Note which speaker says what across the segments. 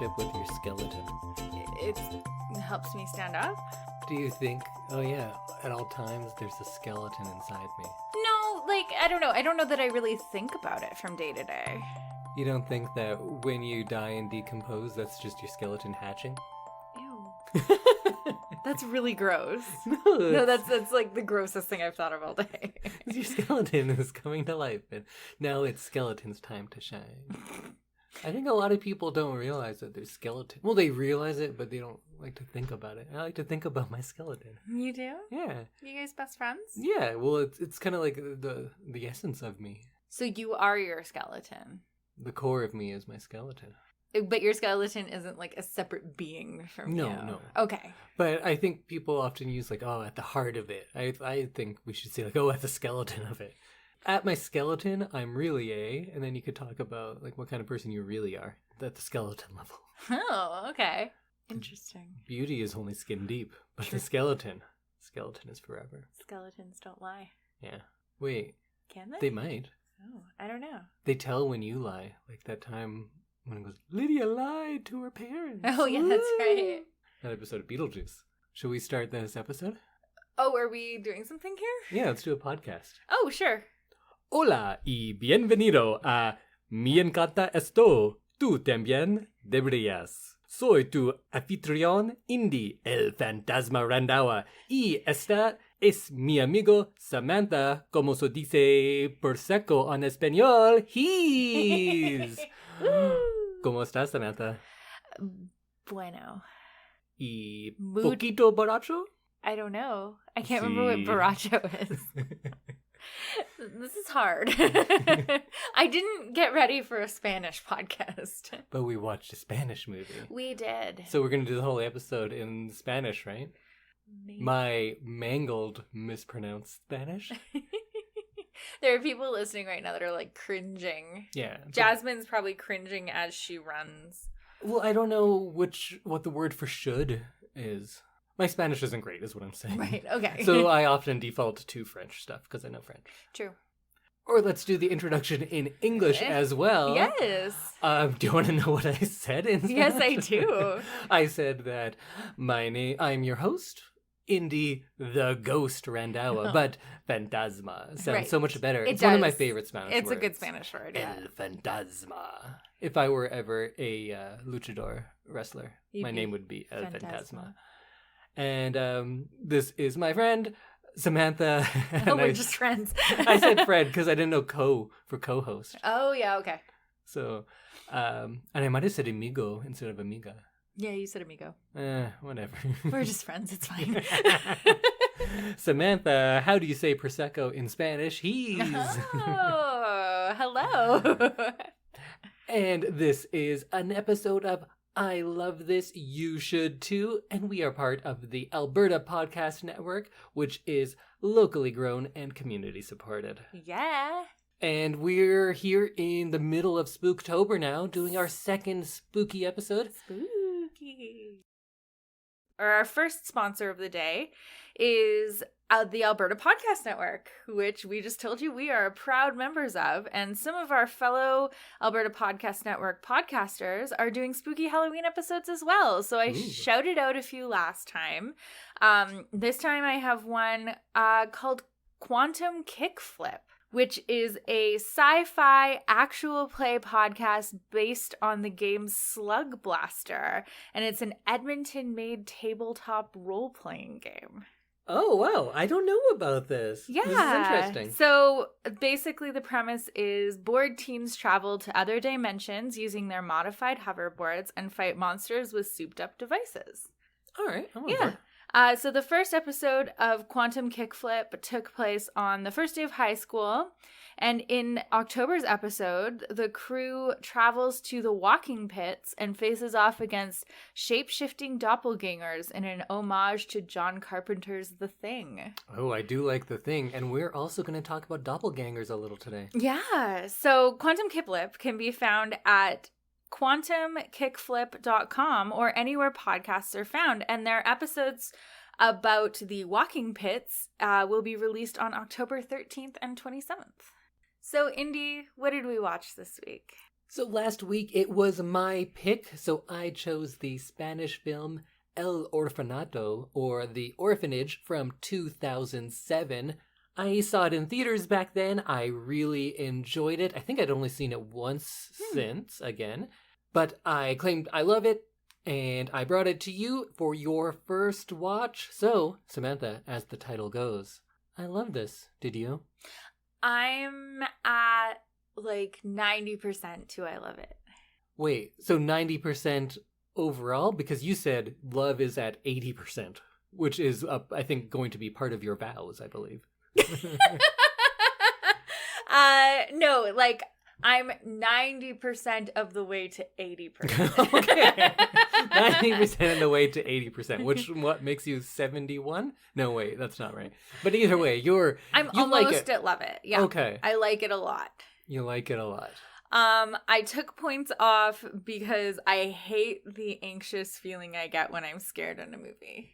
Speaker 1: relationship with your skeleton?
Speaker 2: It helps me stand up.
Speaker 1: Do you think, oh yeah, at all times there's a skeleton inside me?
Speaker 2: No, like, I don't know. I don't know that I really think about it from day to day.
Speaker 1: You don't think that when you die and decompose, that's just your skeleton hatching?
Speaker 2: Ew. That's really gross.
Speaker 1: No,
Speaker 2: that's like the grossest thing I've thought of all day.
Speaker 1: your skeleton is coming to life, and now it's skeleton's time to shine. I think a lot of people don't realize that there's skeleton. Well, they realize it, but they don't like to think about it. I like to think about my skeleton.
Speaker 2: You do?
Speaker 1: Yeah.
Speaker 2: You guys best friends?
Speaker 1: Yeah, well, it's kind of like the essence of me.
Speaker 2: So you are your skeleton.
Speaker 1: The core of me is my skeleton.
Speaker 2: But your skeleton isn't like a separate being from you.
Speaker 1: No.
Speaker 2: Okay.
Speaker 1: But I think people often use like, oh, at the heart of it. I think we should say like, oh, at the skeleton of it. At my skeleton, I'm really a, and then you could talk about like what kind of person you really are at the skeleton level.
Speaker 2: Oh, okay. Interesting.
Speaker 1: Beauty is only skin deep, but
Speaker 2: True.
Speaker 1: the skeleton is forever.
Speaker 2: Skeletons don't lie.
Speaker 1: Yeah. Wait,
Speaker 2: Can they?
Speaker 1: they might.
Speaker 2: Oh, I don't know.
Speaker 1: They tell when you lie, like that time when it goes, Lydia lied to her parents.
Speaker 2: Oh, yeah, that's right.
Speaker 1: That episode of Beetlejuice. Should we start this episode?
Speaker 2: Oh, are we doing something here?
Speaker 1: Yeah, let's do a podcast.
Speaker 2: Oh, sure.
Speaker 1: Hola y bienvenido a Mi encanta esto. Tú también deberías. Soy tu anfitrión Indy, el fantasma Randawa. Y esta es mi amigo Samantha, como se dice por seco en español, he's. ¿Cómo estás, Samantha?
Speaker 2: Bueno.
Speaker 1: ¿Y
Speaker 2: Mood-
Speaker 1: poquito borracho?
Speaker 2: I don't know. I can't remember what
Speaker 1: Sí.
Speaker 2: borracho is. This is hard. I didn't get ready for a Spanish podcast.
Speaker 1: But we watched a Spanish movie.
Speaker 2: We did.
Speaker 1: So we're going to do the whole episode in Spanish, right?
Speaker 2: Maybe.
Speaker 1: My mangled, mispronounced Spanish.
Speaker 2: There are people listening right now that are like cringing.
Speaker 1: Yeah.
Speaker 2: Jasmine's probably cringing as she runs.
Speaker 1: Well, I don't know what the word for should is. My Spanish isn't great, is what I'm saying.
Speaker 2: Right, okay.
Speaker 1: So I often default to French stuff because I know French.
Speaker 2: True.
Speaker 1: Or let's do the introduction in English as well.
Speaker 2: Yes.
Speaker 1: Do you want to know what I said in Spanish?
Speaker 2: Yes, I do.
Speaker 1: I said that I'm your host, Indy the Ghost Randawa, but Fantasma sounds
Speaker 2: Right.
Speaker 1: so much better.
Speaker 2: It
Speaker 1: It's one of my
Speaker 2: does.
Speaker 1: favorite Spanish words.
Speaker 2: It's a good Spanish word, yeah.
Speaker 1: El Fantasma. If I were ever a luchador wrestler,
Speaker 2: You'd
Speaker 1: my
Speaker 2: be
Speaker 1: name would be El
Speaker 2: Fantasma.
Speaker 1: Fantasma. And this is my friend, Samantha.
Speaker 2: Oh,
Speaker 1: And
Speaker 2: we're just friends.
Speaker 1: I said Fred because I didn't know for co-host.
Speaker 2: Oh, yeah, okay.
Speaker 1: So, and I might have said amigo instead of amiga.
Speaker 2: Yeah, you said amigo.
Speaker 1: Whatever.
Speaker 2: We're just friends. It's fine.
Speaker 1: Samantha, how do you say Prosecco in Spanish? He's.
Speaker 2: Oh, hello.
Speaker 1: And this is an episode of I Love This, You Should Too, and we are part of the Alberta Podcast Network, which is locally grown and community supported.
Speaker 2: Yeah.
Speaker 1: And we're here in the middle of Spooktober now, doing our second spooky episode.
Speaker 2: Spooky. Our first sponsor of the day is the Alberta Podcast Network, which we just told you we are proud members of. And some of our fellow Alberta Podcast Network podcasters are doing spooky Halloween episodes as well. So I shouted out a few last time. This time I have one called Quantum Kickflip, which is a sci-fi actual play podcast based on the game Slug Blaster. And it's an Edmonton-made tabletop role-playing game.
Speaker 1: Oh, wow. I don't know about this.
Speaker 2: Yeah.
Speaker 1: This is interesting.
Speaker 2: So basically the premise is bored teens travel to other dimensions using their modified hoverboards and fight monsters with souped-up devices.
Speaker 1: All right. I'm on
Speaker 2: Yeah.
Speaker 1: board.
Speaker 2: So the first episode of Quantum Kickflip took place on the first day of high school. And in October's episode, the crew travels to the walking pits and faces off against shape-shifting doppelgangers in an homage to John Carpenter's The Thing.
Speaker 1: Oh, I do like The Thing. And we're also going to talk about doppelgangers a little today.
Speaker 2: Yeah. So Quantum Kickflip can be found at quantumkickflip.com or anywhere podcasts are found. And their episodes about the walking pits will be released on October 13th and 27th. So, Indy, what did we watch this week?
Speaker 1: So last week it was my pick, so I chose the Spanish film El Orfanato, or The Orphanage, from 2007. I saw it in theaters back then. I really enjoyed it. I think I'd only seen it once since, again. But I claimed I love it, and I brought it to you for your first watch. So, Samantha, as the title goes, I love this. Did you?
Speaker 2: I'm at like 90% too. I love it.
Speaker 1: Wait, so 90% overall? Because you said love is at 80%, which is, I think, going to be part of your vows, I believe.
Speaker 2: No, like I'm 90% of the way to 80%.
Speaker 1: Okay. 90% of the way to 80%, what makes you 71? No, wait, that's not right. But either way, you
Speaker 2: almost
Speaker 1: like it.
Speaker 2: love it. Yeah.
Speaker 1: Okay.
Speaker 2: I like it a lot.
Speaker 1: You like it a lot.
Speaker 2: I took points off because I hate the anxious feeling I get when I'm scared in a movie.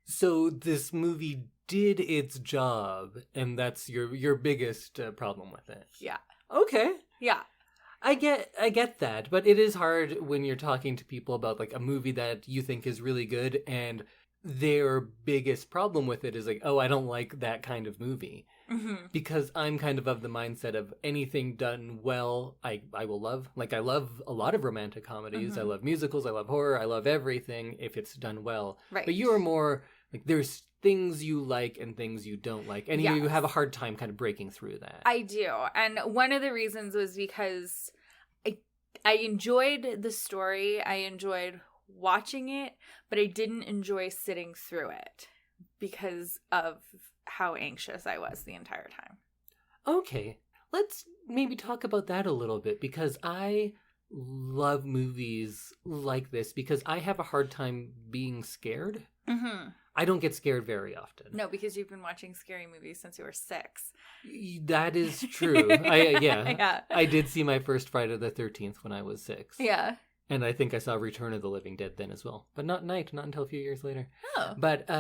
Speaker 1: So this movie did its job, and that's your biggest problem with it.
Speaker 2: Yeah.
Speaker 1: Okay.
Speaker 2: Yeah.
Speaker 1: I get that, but it is hard when you're talking to people about like a movie that you think is really good, and their biggest problem with it is like, oh, I don't like that kind of movie. Mm-hmm. Because I'm kind of the mindset of anything done well, I will love. Like, I love a lot of romantic comedies. Mm-hmm. I love musicals. I love horror. I love everything if it's done well.
Speaker 2: Right.
Speaker 1: But you are more like, there's things you like and things you don't like. And you have a hard time kind of breaking through that.
Speaker 2: I do. And one of the reasons was because I enjoyed the story. I enjoyed watching it, but I didn't enjoy sitting through it because of how anxious I was the entire time.
Speaker 1: Okay, let's maybe talk about that a little bit, because I love movies like this because I have a hard time being scared. Mm-hmm. I don't get scared very often.
Speaker 2: No, because you've been watching scary movies since you were 6.
Speaker 1: That is true. I did see my first Friday the 13th when I was 6.
Speaker 2: Yeah.
Speaker 1: And I think I saw Return of the Living Dead then as well. But not until a few years later.
Speaker 2: Oh.
Speaker 1: But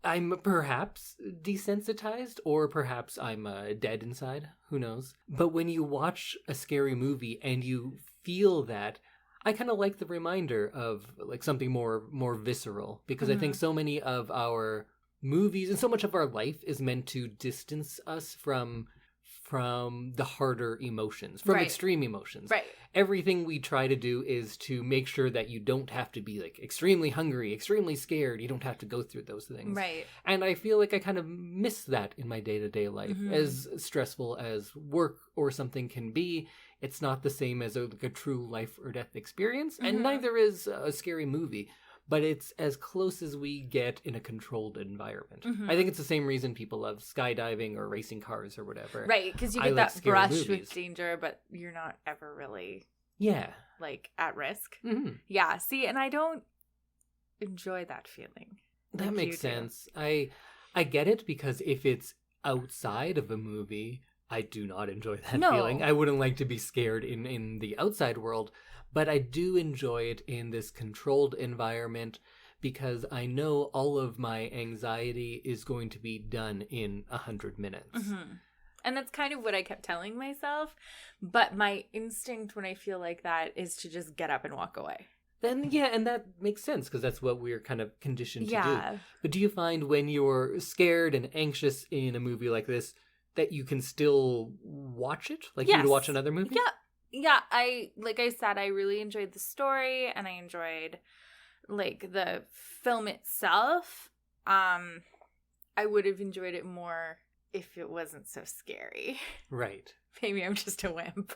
Speaker 1: I'm perhaps desensitized, or perhaps I'm dead inside. Who knows? But when you watch a scary movie and you feel that, I kind of like the reminder of like something more visceral, because I think so many of our movies and so much of our life is meant to distance us from the harder emotions, from extreme emotions.
Speaker 2: Right.
Speaker 1: Everything we try to do is to make sure that you don't have to be like extremely hungry, extremely scared. You don't have to go through those things.
Speaker 2: Right.
Speaker 1: And I feel like I kind of miss that in my day-to-day life. Mm-hmm. As stressful as work or something can be, it's not the same as a true life or death experience. Mm-hmm. And neither is a scary movie. But it's as close as we get in a controlled environment. Mm-hmm. I think it's the same reason people love skydiving or racing cars or whatever.
Speaker 2: Right, because you get that brush with danger, but you're not ever really like at risk. Mm-hmm. Yeah, see, and I don't enjoy that feeling.
Speaker 1: That makes sense. I get it, because if it's outside of a movie, I do not enjoy that feeling. I wouldn't like to be scared in the outside world. But I do enjoy it in this controlled environment, because I know all of my anxiety is going to be done in 100 minutes. Mm-hmm.
Speaker 2: And that's kind of what I kept telling myself. But my instinct when I feel like that is to just get up and walk away.
Speaker 1: Then, and that makes sense, because that's what we're kind of conditioned to do. But do you find when you're scared and anxious in a movie like this that you can still watch it? Like you would watch another movie?
Speaker 2: Yeah, like I said, I really enjoyed the story, and I enjoyed like the film itself. I would have enjoyed it more if it wasn't so scary.
Speaker 1: Right.
Speaker 2: Maybe I'm just a wimp.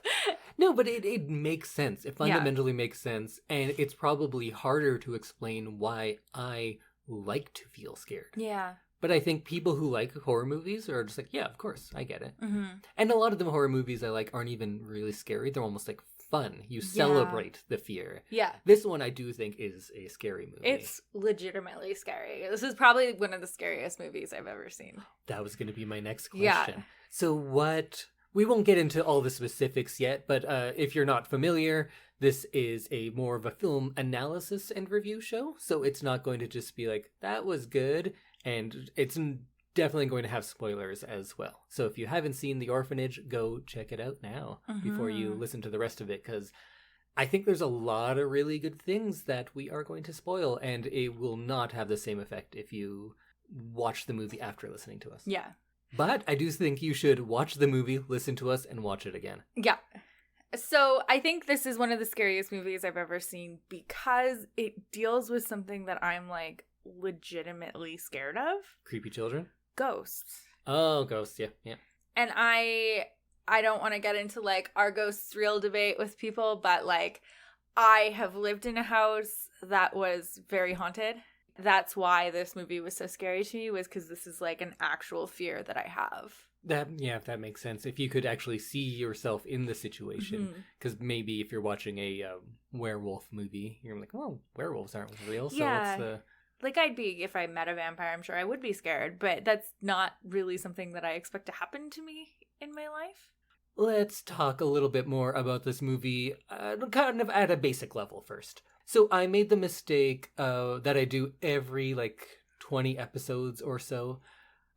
Speaker 1: No, but it makes sense. It fundamentally makes sense, and it's probably harder to explain why I like to feel scared.
Speaker 2: Yeah.
Speaker 1: But I think people who like horror movies are just like, yeah, of course, I get it. Mm-hmm. And a lot of the horror movies I like aren't even really scary. They're almost like fun. You celebrate the fear. Yeah. This one I do think is a scary movie.
Speaker 2: It's legitimately scary. This is probably one of the scariest movies I've ever seen.
Speaker 1: That was going to be my next question. Yeah. So we won't get into all the specifics yet, but if you're not familiar, this is more of a film analysis and review show. So it's not going to just be like, that was good. And it's definitely going to have spoilers as well. So if you haven't seen The Orphanage, go check it out now before you listen to the rest of it, because I think there's a lot of really good things that we are going to spoil, and it will not have the same effect if you watch the movie after listening to us.
Speaker 2: Yeah.
Speaker 1: But I do think you should watch the movie, listen to us, and watch it again.
Speaker 2: Yeah. So I think this is one of the scariest movies I've ever seen because it deals with something that I'm like legitimately scared of.
Speaker 1: Creepy children?
Speaker 2: Ghosts.
Speaker 1: Oh, ghosts, yeah.
Speaker 2: And I don't want to get into like are ghosts real debate with people, but like I have lived in a house that was very haunted. That's why this movie was so scary to me, was because this is like an actual fear that I have.
Speaker 1: That makes sense. If you could actually see yourself in the situation, because maybe if you're watching a werewolf movie, you're like, well, werewolves aren't real, so what's the...
Speaker 2: Like, I'd be, if I met a vampire, I'm sure I would be scared, but that's not really something that I expect to happen to me in my life.
Speaker 1: Let's talk a little bit more about this movie, kind of at a basic level first. So I made the mistake that I do every, 20 episodes or so.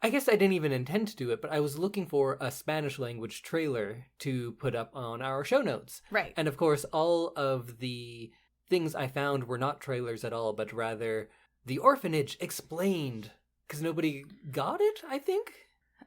Speaker 1: I guess I didn't even intend to do it, but I was looking for a Spanish language trailer to put up on our show notes.
Speaker 2: Right.
Speaker 1: And of course, all of the things I found were not trailers at all, but rather The Orphanage explained, because nobody got it, I think?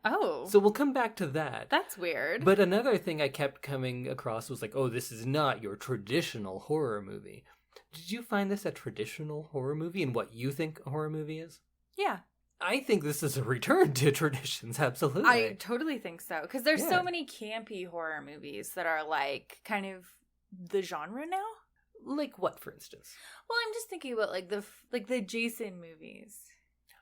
Speaker 2: Oh.
Speaker 1: So we'll come back to that.
Speaker 2: That's weird.
Speaker 1: But another thing I kept coming across was this is not your traditional horror movie. Did you find this a traditional horror movie and what you think a horror movie is?
Speaker 2: Yeah.
Speaker 1: I think this is a return to traditions, absolutely.
Speaker 2: I totally think so. Because there's so many campy horror movies that are kind of the genre now.
Speaker 1: Like what, for instance?
Speaker 2: Well, I'm just thinking about the Jason movies.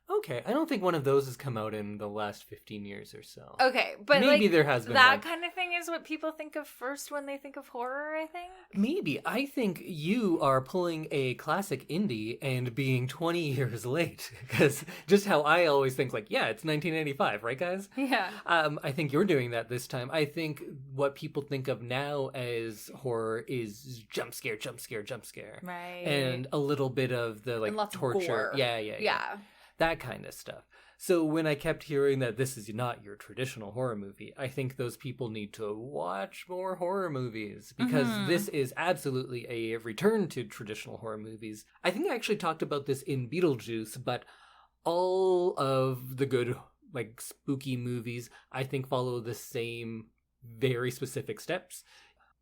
Speaker 1: Okay, I don't think one of those has come out in the last 15 years or so.
Speaker 2: Okay, but
Speaker 1: maybe there has been
Speaker 2: that kind of thing is what people think of first when they think of horror, I think.
Speaker 1: Maybe. I think you are pulling a classic indie and being 20 years late. Because just how I always think, it's 1985, right, guys?
Speaker 2: Yeah.
Speaker 1: I think you're doing that this time. I think what people think of now as horror is jump scare.
Speaker 2: Right.
Speaker 1: And a little bit of the,
Speaker 2: and lots
Speaker 1: torture.
Speaker 2: Of gore.
Speaker 1: Yeah. That kind of stuff. So when I kept hearing that this is not your traditional horror movie, I think those people need to watch more horror movies, because this is absolutely a return to traditional horror movies. I think I actually talked about this in Beetlejuice, but all of the good, spooky movies, I think follow the same very specific steps.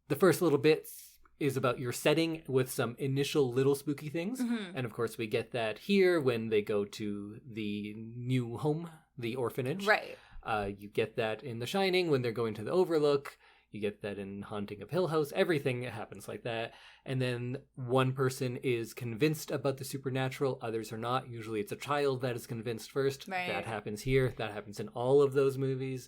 Speaker 1: The first little bits is about your setting with some initial little spooky things. And of course we get that here when they go to the new home, the orphanage.
Speaker 2: Right.
Speaker 1: You get that in The Shining when they're going to the Overlook. You get that in Haunting of Hill House. Everything happens like that. And then one person is convinced about the supernatural, others are not. Usually it's a child that is convinced first.
Speaker 2: Right.
Speaker 1: That happens here. That happens in all of those movies.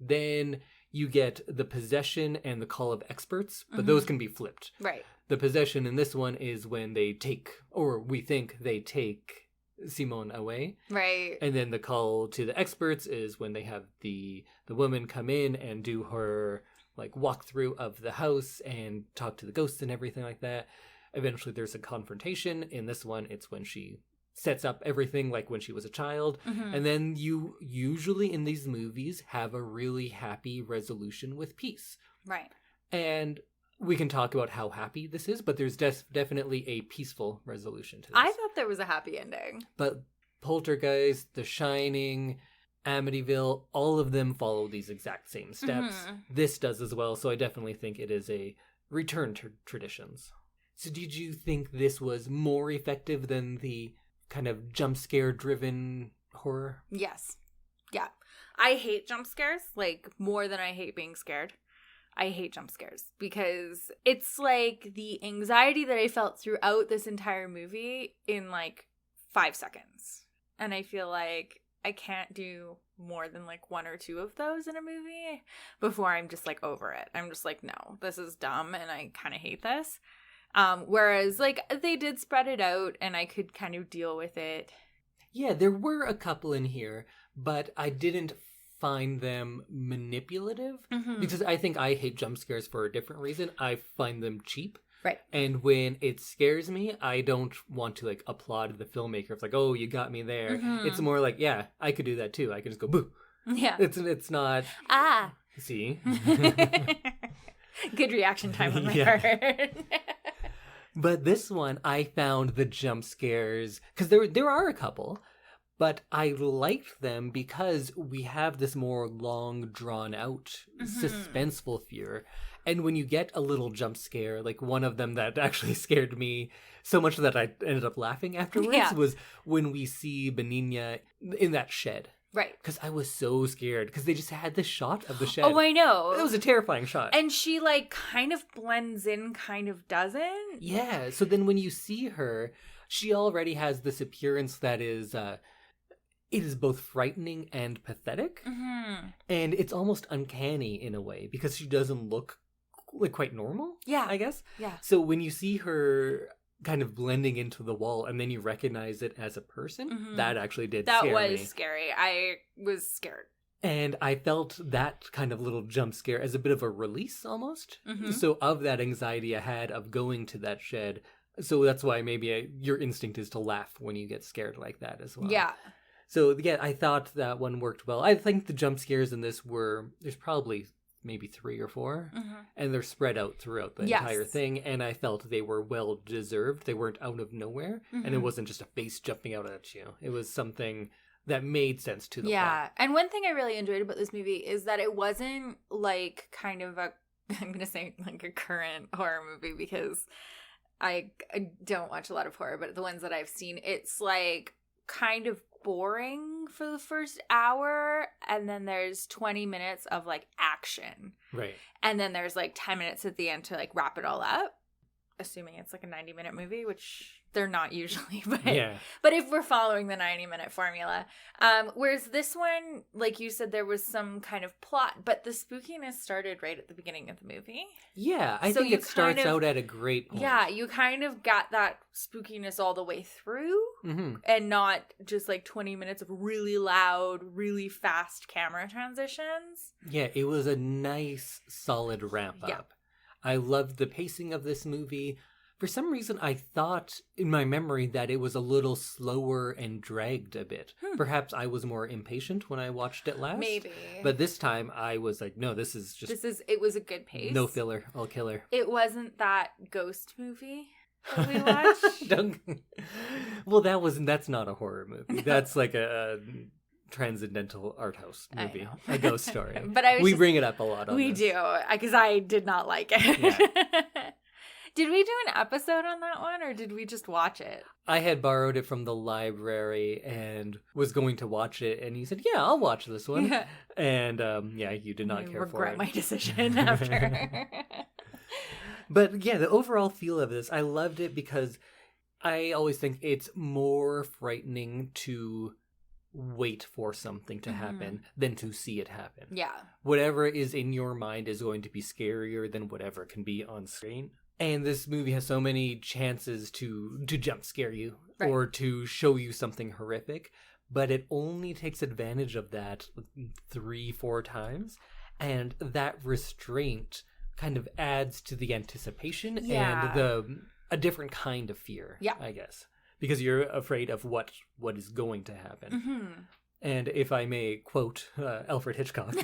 Speaker 1: Then you get the possession and the call of experts, but those can be flipped.
Speaker 2: Right.
Speaker 1: The possession in this one is when they take, or we think they take, Simón away.
Speaker 2: Right.
Speaker 1: And then the call to the experts is when they have the woman come in and do her walkthrough of the house and talk to the ghosts and everything like that. Eventually there's a confrontation. In this one, it's when she sets up everything when she was a child. And then you usually in these movies have a really happy resolution with peace.
Speaker 2: Right.
Speaker 1: And we can talk about how happy this is, but there's definitely a peaceful resolution to this.
Speaker 2: I thought there was a happy ending.
Speaker 1: But Poltergeist, The Shining, Amityville, all of them follow these exact same steps. This does as well, so I definitely think it is a return to traditions. So did you think this was more effective than the kind of jump scare driven horror?
Speaker 2: Yes. Yeah. I hate jump scares, more than I hate being scared. I hate jump scares because it's the anxiety that I felt throughout this entire movie in 5 seconds. And I feel like I can't do more than one or two of those in a movie before I'm just over it. I'm just no, this is dumb and I kind of hate this. Whereas they did spread it out and I could kind of deal with it.
Speaker 1: Yeah, there were a couple in here, but I didn't find them manipulative because I think I hate jump scares for a different reason. I find them cheap.
Speaker 2: Right.
Speaker 1: And when it scares me, I don't want to, like, applaud the filmmaker. It's like, oh, you got me there.
Speaker 2: Mm-hmm.
Speaker 1: It's more like, yeah, I could do that too. I could just go, boo.
Speaker 2: Yeah.
Speaker 1: It's not...
Speaker 2: Ah.
Speaker 1: See?
Speaker 2: Good reaction time on my
Speaker 1: Yeah.
Speaker 2: part.
Speaker 1: But this one, I found the jump scares, because there are a couple, but I liked them because we have this more long, drawn-out, suspenseful fear. And when you get a little jump scare, like one of them that actually scared me so much that I ended up laughing afterwards was when we see Benigna in that shed.
Speaker 2: Right.
Speaker 1: Because I was so scared, because they just had this shot of the shed.
Speaker 2: Oh, I know.
Speaker 1: It was a terrifying shot.
Speaker 2: And she, like, kind of blends in, kind of doesn't.
Speaker 1: Yeah, so then when you see her, she already has this appearance that is, it is both frightening and pathetic.
Speaker 2: Mm-hmm.
Speaker 1: And it's almost uncanny in a way, because she doesn't look, like, quite normal,
Speaker 2: Yeah.
Speaker 1: I guess.
Speaker 2: Yeah.
Speaker 1: So when you see her kind of blending into the wall and then you recognize it as a person, that actually did scare me.
Speaker 2: That was scary. I was scared.
Speaker 1: And I felt that kind of little jump scare as a bit of a release almost. So of that anxiety I had of going to that shed. So that's why maybe your instinct is to laugh when you get scared like that as well.
Speaker 2: Yeah.
Speaker 1: So yeah, I thought that one worked well. I think the jump scares in this there's probably maybe 3 or 4, and they're spread out throughout the entire thing, and I felt they were well deserved. They weren't out of nowhere, and it wasn't just a face jumping out at you. It was something that made sense to the plot.
Speaker 2: And one thing I really enjoyed about this movie is that it wasn't like kind of I'm gonna say like a current horror movie, because I don't watch a lot of horror, but the ones that I've seen, it's like kind of boring for the first hour, and then there's 20 minutes of like action,
Speaker 1: Right.
Speaker 2: and then there's like 10 minutes at the end to like wrap it all up, assuming it's like a 90-minute movie, which they're not usually, but if we're following the 90-minute formula, whereas this one, like you said, there was some kind of plot, but the spookiness started right at the beginning of the movie.
Speaker 1: I think it starts out at a great point.
Speaker 2: Yeah, you kind of got that spookiness all the way through, and not just like 20 minutes of really loud, really fast camera transitions.
Speaker 1: Yeah, it was a nice, solid ramp up. I loved the pacing of this movie. For some reason, I thought in my memory that it was a little slower and dragged a bit. Perhaps I was more impatient when I watched it last.
Speaker 2: Maybe.
Speaker 1: But this time I was like, no, it
Speaker 2: was a good pace.
Speaker 1: No filler, all killer.
Speaker 2: It wasn't that ghost movie that we watched.
Speaker 1: Well, that's not a horror movie. No. That's like a transcendental art house movie, a ghost story.
Speaker 2: But we
Speaker 1: bring it up a lot on
Speaker 2: we
Speaker 1: this.
Speaker 2: Do, because I did not like it. Yeah. Did we do an episode on that one, or did we just watch it?
Speaker 1: I had borrowed it from the library and was going to watch it, and you said, yeah, I'll watch this one. Yeah. And you did not care for it.
Speaker 2: I regret my decision after.
Speaker 1: But yeah, the overall feel of this, I loved it because I always think it's more frightening to wait for something to happen than to see it happen. Yeah. Whatever is in your mind is going to be scarier than whatever can be on screen. And this movie has so many chances to jump scare you or to show you something horrific, but it only takes advantage of that 3-4 times. And that restraint kind of adds to the anticipation and a different kind of fear, I guess. Because you're afraid of what is going to happen. And if I may quote Alfred Hitchcock,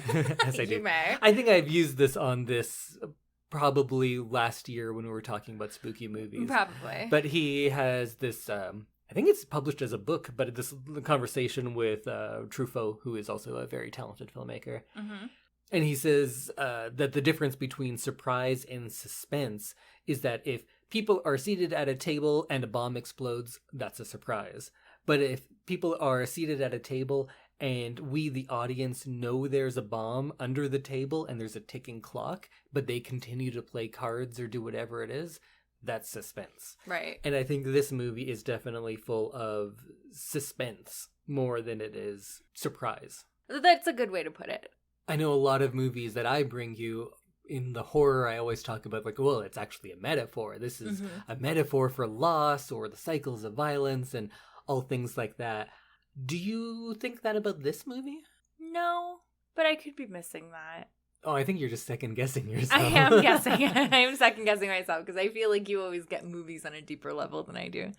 Speaker 1: as I do, I think I've used this on this probably last year when we were talking about spooky movies. Probably. But he has this, I think it's published as a book, but this conversation with Truffaut, who is also a very talented filmmaker. And he says that the difference between surprise and suspense is that if people are seated at a table and a bomb explodes, that's a surprise. But if people are seated at a table and we, the audience, know there's a bomb under the table and there's a ticking clock, but they continue to play cards or do whatever it is, that's suspense. Right. And I think this movie is definitely full of suspense more than it is surprise.
Speaker 2: That's a good way to put it.
Speaker 1: I know a lot of movies that I bring you, in the horror, I always talk about, like, well, it's actually a metaphor. This is a metaphor for loss or the cycles of violence and all things like that. Do you think that about this movie?
Speaker 2: No, but I could be missing that.
Speaker 1: Oh, I think you're just second guessing yourself.
Speaker 2: I am guessing. I am second guessing myself because I feel like you always get movies on a deeper level than I do.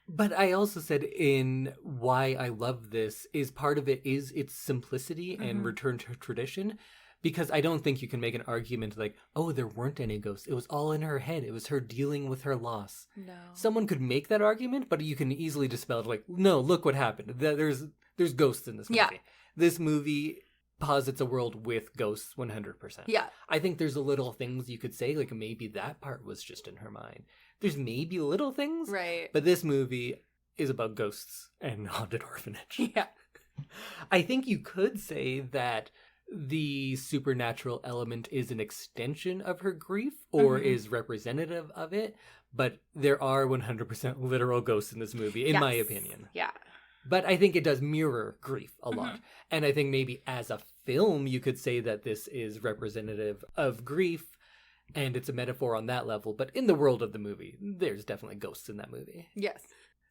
Speaker 1: But I also said in why I love this is part of it is its simplicity and return to tradition. Because I don't think you can make an argument like, oh, there weren't any ghosts. It was all in her head. It was her dealing with her loss.
Speaker 2: No.
Speaker 1: Someone could make that argument, but you can easily dispel it like, no, look what happened. There's ghosts in this movie.
Speaker 2: Yeah.
Speaker 1: This movie posits a world with ghosts 100%.
Speaker 2: Yeah.
Speaker 1: I think there's a little things you could say, like maybe that part was just in her mind. There's maybe little things.
Speaker 2: Right.
Speaker 1: But this movie is about ghosts and haunted orphanage.
Speaker 2: Yeah.
Speaker 1: I think you could say that the supernatural element is an extension of her grief or is representative of it, but there are 100% literal ghosts in this movie, in my opinion.
Speaker 2: Yeah.
Speaker 1: But I think it does mirror grief a lot. And I think maybe as a film, you could say that this is representative of grief and it's a metaphor on that level. But in the world of the movie, there's definitely ghosts in that movie.
Speaker 2: Yes.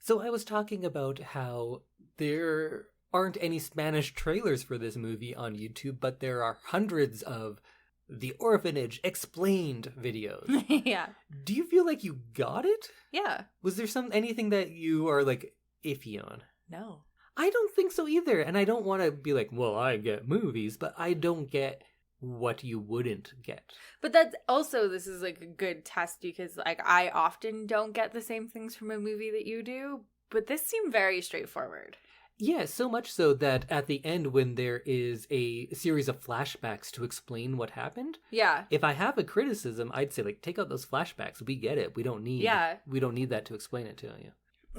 Speaker 1: So I was talking about how there aren't any Spanish trailers for this movie on YouTube, but there are hundreds of The Orphanage explained videos.
Speaker 2: Yeah.
Speaker 1: Do you feel like you got it?
Speaker 2: Yeah.
Speaker 1: Was there anything that you are like iffy on?
Speaker 2: No.
Speaker 1: I don't think so either. And I don't want to be like, well, I get movies, but I don't get what you wouldn't get.
Speaker 2: But that's also, this is like a good test because like I often don't get the same things from a movie that you do, but this seemed very straightforward.
Speaker 1: Yeah, so much so that at the end when there is a series of flashbacks to explain what happened,
Speaker 2: Yeah.
Speaker 1: if I have a criticism, I'd say like take out those flashbacks. We get it. We don't need that to explain it to you.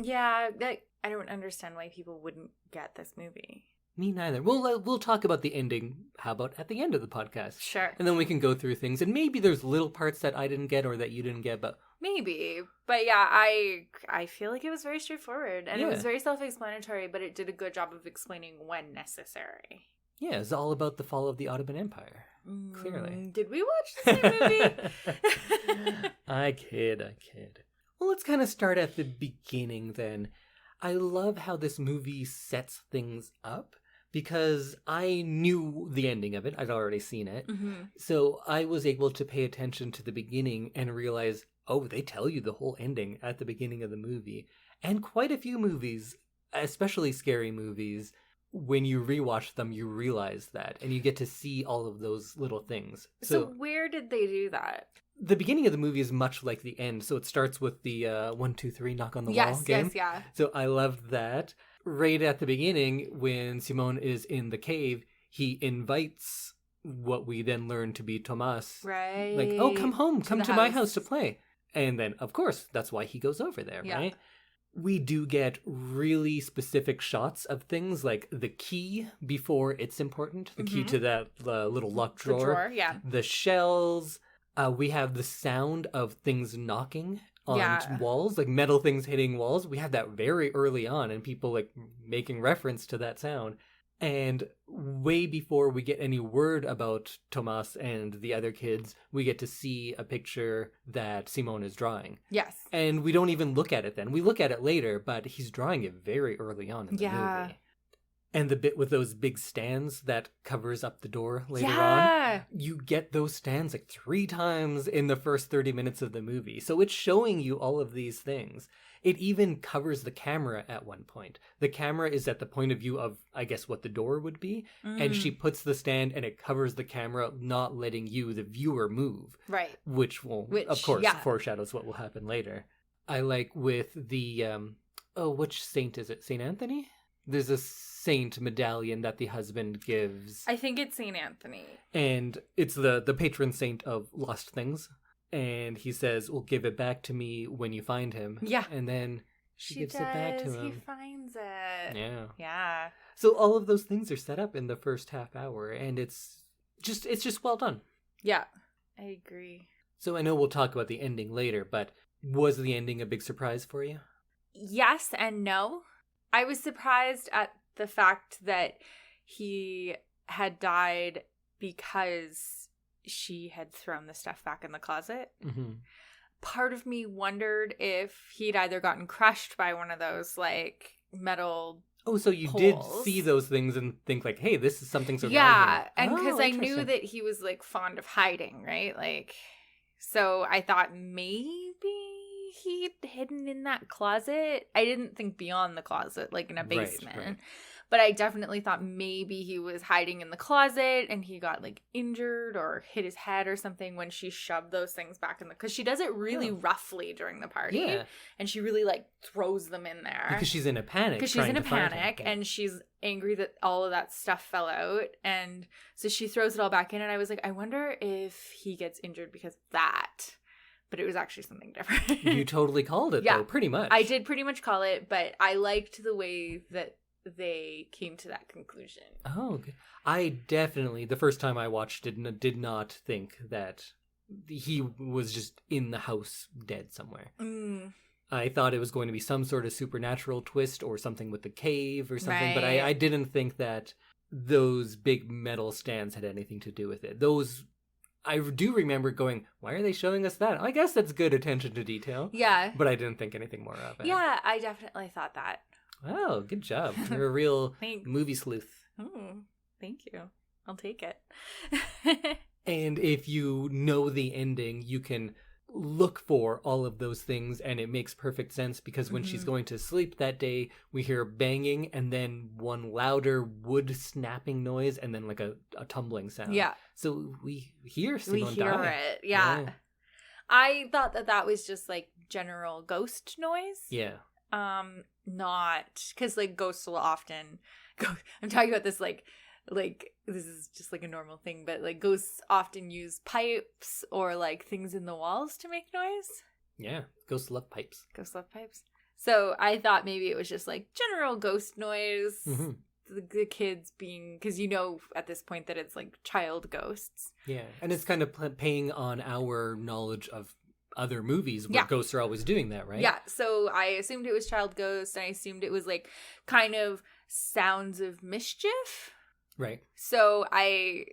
Speaker 2: Yeah, I don't understand why people wouldn't get this movie.
Speaker 1: Me neither. We'll talk about the ending. How about at the end of the podcast?
Speaker 2: Sure.
Speaker 1: And then we can go through things, and maybe there's little parts that I didn't get or that you didn't get, but
Speaker 2: maybe. But yeah, I feel like it was very straightforward and it was very self-explanatory, but it did a good job of explaining when necessary.
Speaker 1: Yeah, it's all about the fall of the Ottoman Empire. Clearly.
Speaker 2: Did we watch the same movie?
Speaker 1: I kid. Well, let's kind of start at the beginning then. I love how this movie sets things up because I knew the ending of it. I'd already seen it. So I was able to pay attention to the beginning and realize, oh, they tell you the whole ending at the beginning of the movie. And quite a few movies, especially scary movies, when you rewatch them, you realize that. And you get to see all of those little things.
Speaker 2: So where did they do that?
Speaker 1: The beginning of the movie is much like the end. So it starts with the 1, 2, 3 knock on the wall game.
Speaker 2: Yes, yeah.
Speaker 1: So I loved that. Right at the beginning, when Simón is in the cave, he invites what we then learn to be Tomás.
Speaker 2: Right.
Speaker 1: Like, oh, come home. Come to my house to play. And then, of course, that's why he goes over there, right? We do get really specific shots of things like the key before it's important. The key to that little locked drawer.
Speaker 2: The drawer, yeah.
Speaker 1: The shells. We have the sound of things knocking on walls, like metal things hitting walls. We have that very early on and people like making reference to that sound. And way before we get any word about Tomás and the other kids, we get to see a picture that Simón is drawing.
Speaker 2: Yes.
Speaker 1: And we don't even look at it then. We look at it later, but he's drawing it very early on in the movie. And the bit with those big stands that covers up the door later on. You get those stands like 3 times in the first 30 minutes of the movie. So it's showing you all of these things. It even covers the camera at one point. The camera is at the point of view of, I guess, what the door would be. And she puts the stand and it covers the camera, not letting you, the viewer, move. Right. Which will, of course, foreshadows what will happen later. I like with the, which saint is it? St. Anthony? There's a saint medallion that the husband gives.
Speaker 2: I think it's St. Anthony.
Speaker 1: And it's the patron saint of lost things. And he says, well, give it back to me when you find him. Yeah. And then she gives it back to him.
Speaker 2: He finds it.
Speaker 1: Yeah.
Speaker 2: Yeah.
Speaker 1: So all of those things are set up in the first half hour. And it's just well done.
Speaker 2: Yeah. I agree.
Speaker 1: So I know we'll talk about the ending later, but was the ending a big surprise for you?
Speaker 2: Yes and no. I was surprised at the fact that he had died because she had thrown the stuff back in the closet. Part of me wondered if he'd either gotten crushed by one of those like metal
Speaker 1: Oh, so you
Speaker 2: holes.
Speaker 1: did see those things and think like, hey, this is something's wrong
Speaker 2: Yeah,
Speaker 1: here.
Speaker 2: and because
Speaker 1: Oh,
Speaker 2: I knew
Speaker 1: interesting.
Speaker 2: that he was like fond of hiding, right? Like, so I thought maybe he'd hidden in that closet. I didn't think beyond the closet, like in a basement.
Speaker 1: Right.
Speaker 2: But I definitely thought maybe he was hiding in the closet and he got like injured or hit his head or something when she shoved those things back in the, because she does it really roughly during the party.
Speaker 1: Yeah.
Speaker 2: And she really like throws them in there.
Speaker 1: Because she's in a panic.
Speaker 2: Because she's in a
Speaker 1: trying to find
Speaker 2: panic
Speaker 1: him.
Speaker 2: and she's angry that all of that stuff fell out. And so she throws it all back in. And I was like, I wonder if he gets injured because of that. But it was actually something different.
Speaker 1: You totally called it, though, pretty much.
Speaker 2: I did pretty much call it, but I liked the way that they came to that conclusion.
Speaker 1: Oh, okay. I definitely, the first time I watched it, did not think that he was just in the house dead somewhere. I thought it was going to be some sort of supernatural twist or something with the cave or something, but I didn't think that those big metal stands had anything to do with it. Those, I do remember going, why are they showing us that? I guess that's good attention to detail.
Speaker 2: Yeah.
Speaker 1: But I didn't think anything more of it.
Speaker 2: Yeah, I definitely thought that.
Speaker 1: Wow, good job. You're a real movie sleuth.
Speaker 2: Oh, thank you. I'll take it.
Speaker 1: And if you know the ending, you can look for all of those things, and it makes perfect sense because when she's going to sleep that day, we hear banging and then one louder wood snapping noise and then like a tumbling sound.
Speaker 2: Yeah.
Speaker 1: So we hear Simón die.
Speaker 2: We hear it. Yeah. I thought that was just like general ghost noise.
Speaker 1: Yeah.
Speaker 2: Not because like ghosts will often go. I'm talking about this like this is just like a normal thing, but like ghosts often use pipes or like things in the walls to make noise.
Speaker 1: Yeah, ghosts love pipes.
Speaker 2: Ghosts love pipes. So I thought maybe it was just like general ghost noise.
Speaker 1: Mm-hmm.
Speaker 2: The kids being, because you know at this point that it's like child ghosts.
Speaker 1: Yeah, and it's kind of paying on our knowledge of other movies where ghosts are always doing that, right?
Speaker 2: Yeah, so I assumed it was child ghosts, and I assumed it was like kind of sounds of mischief.
Speaker 1: Right.
Speaker 2: So I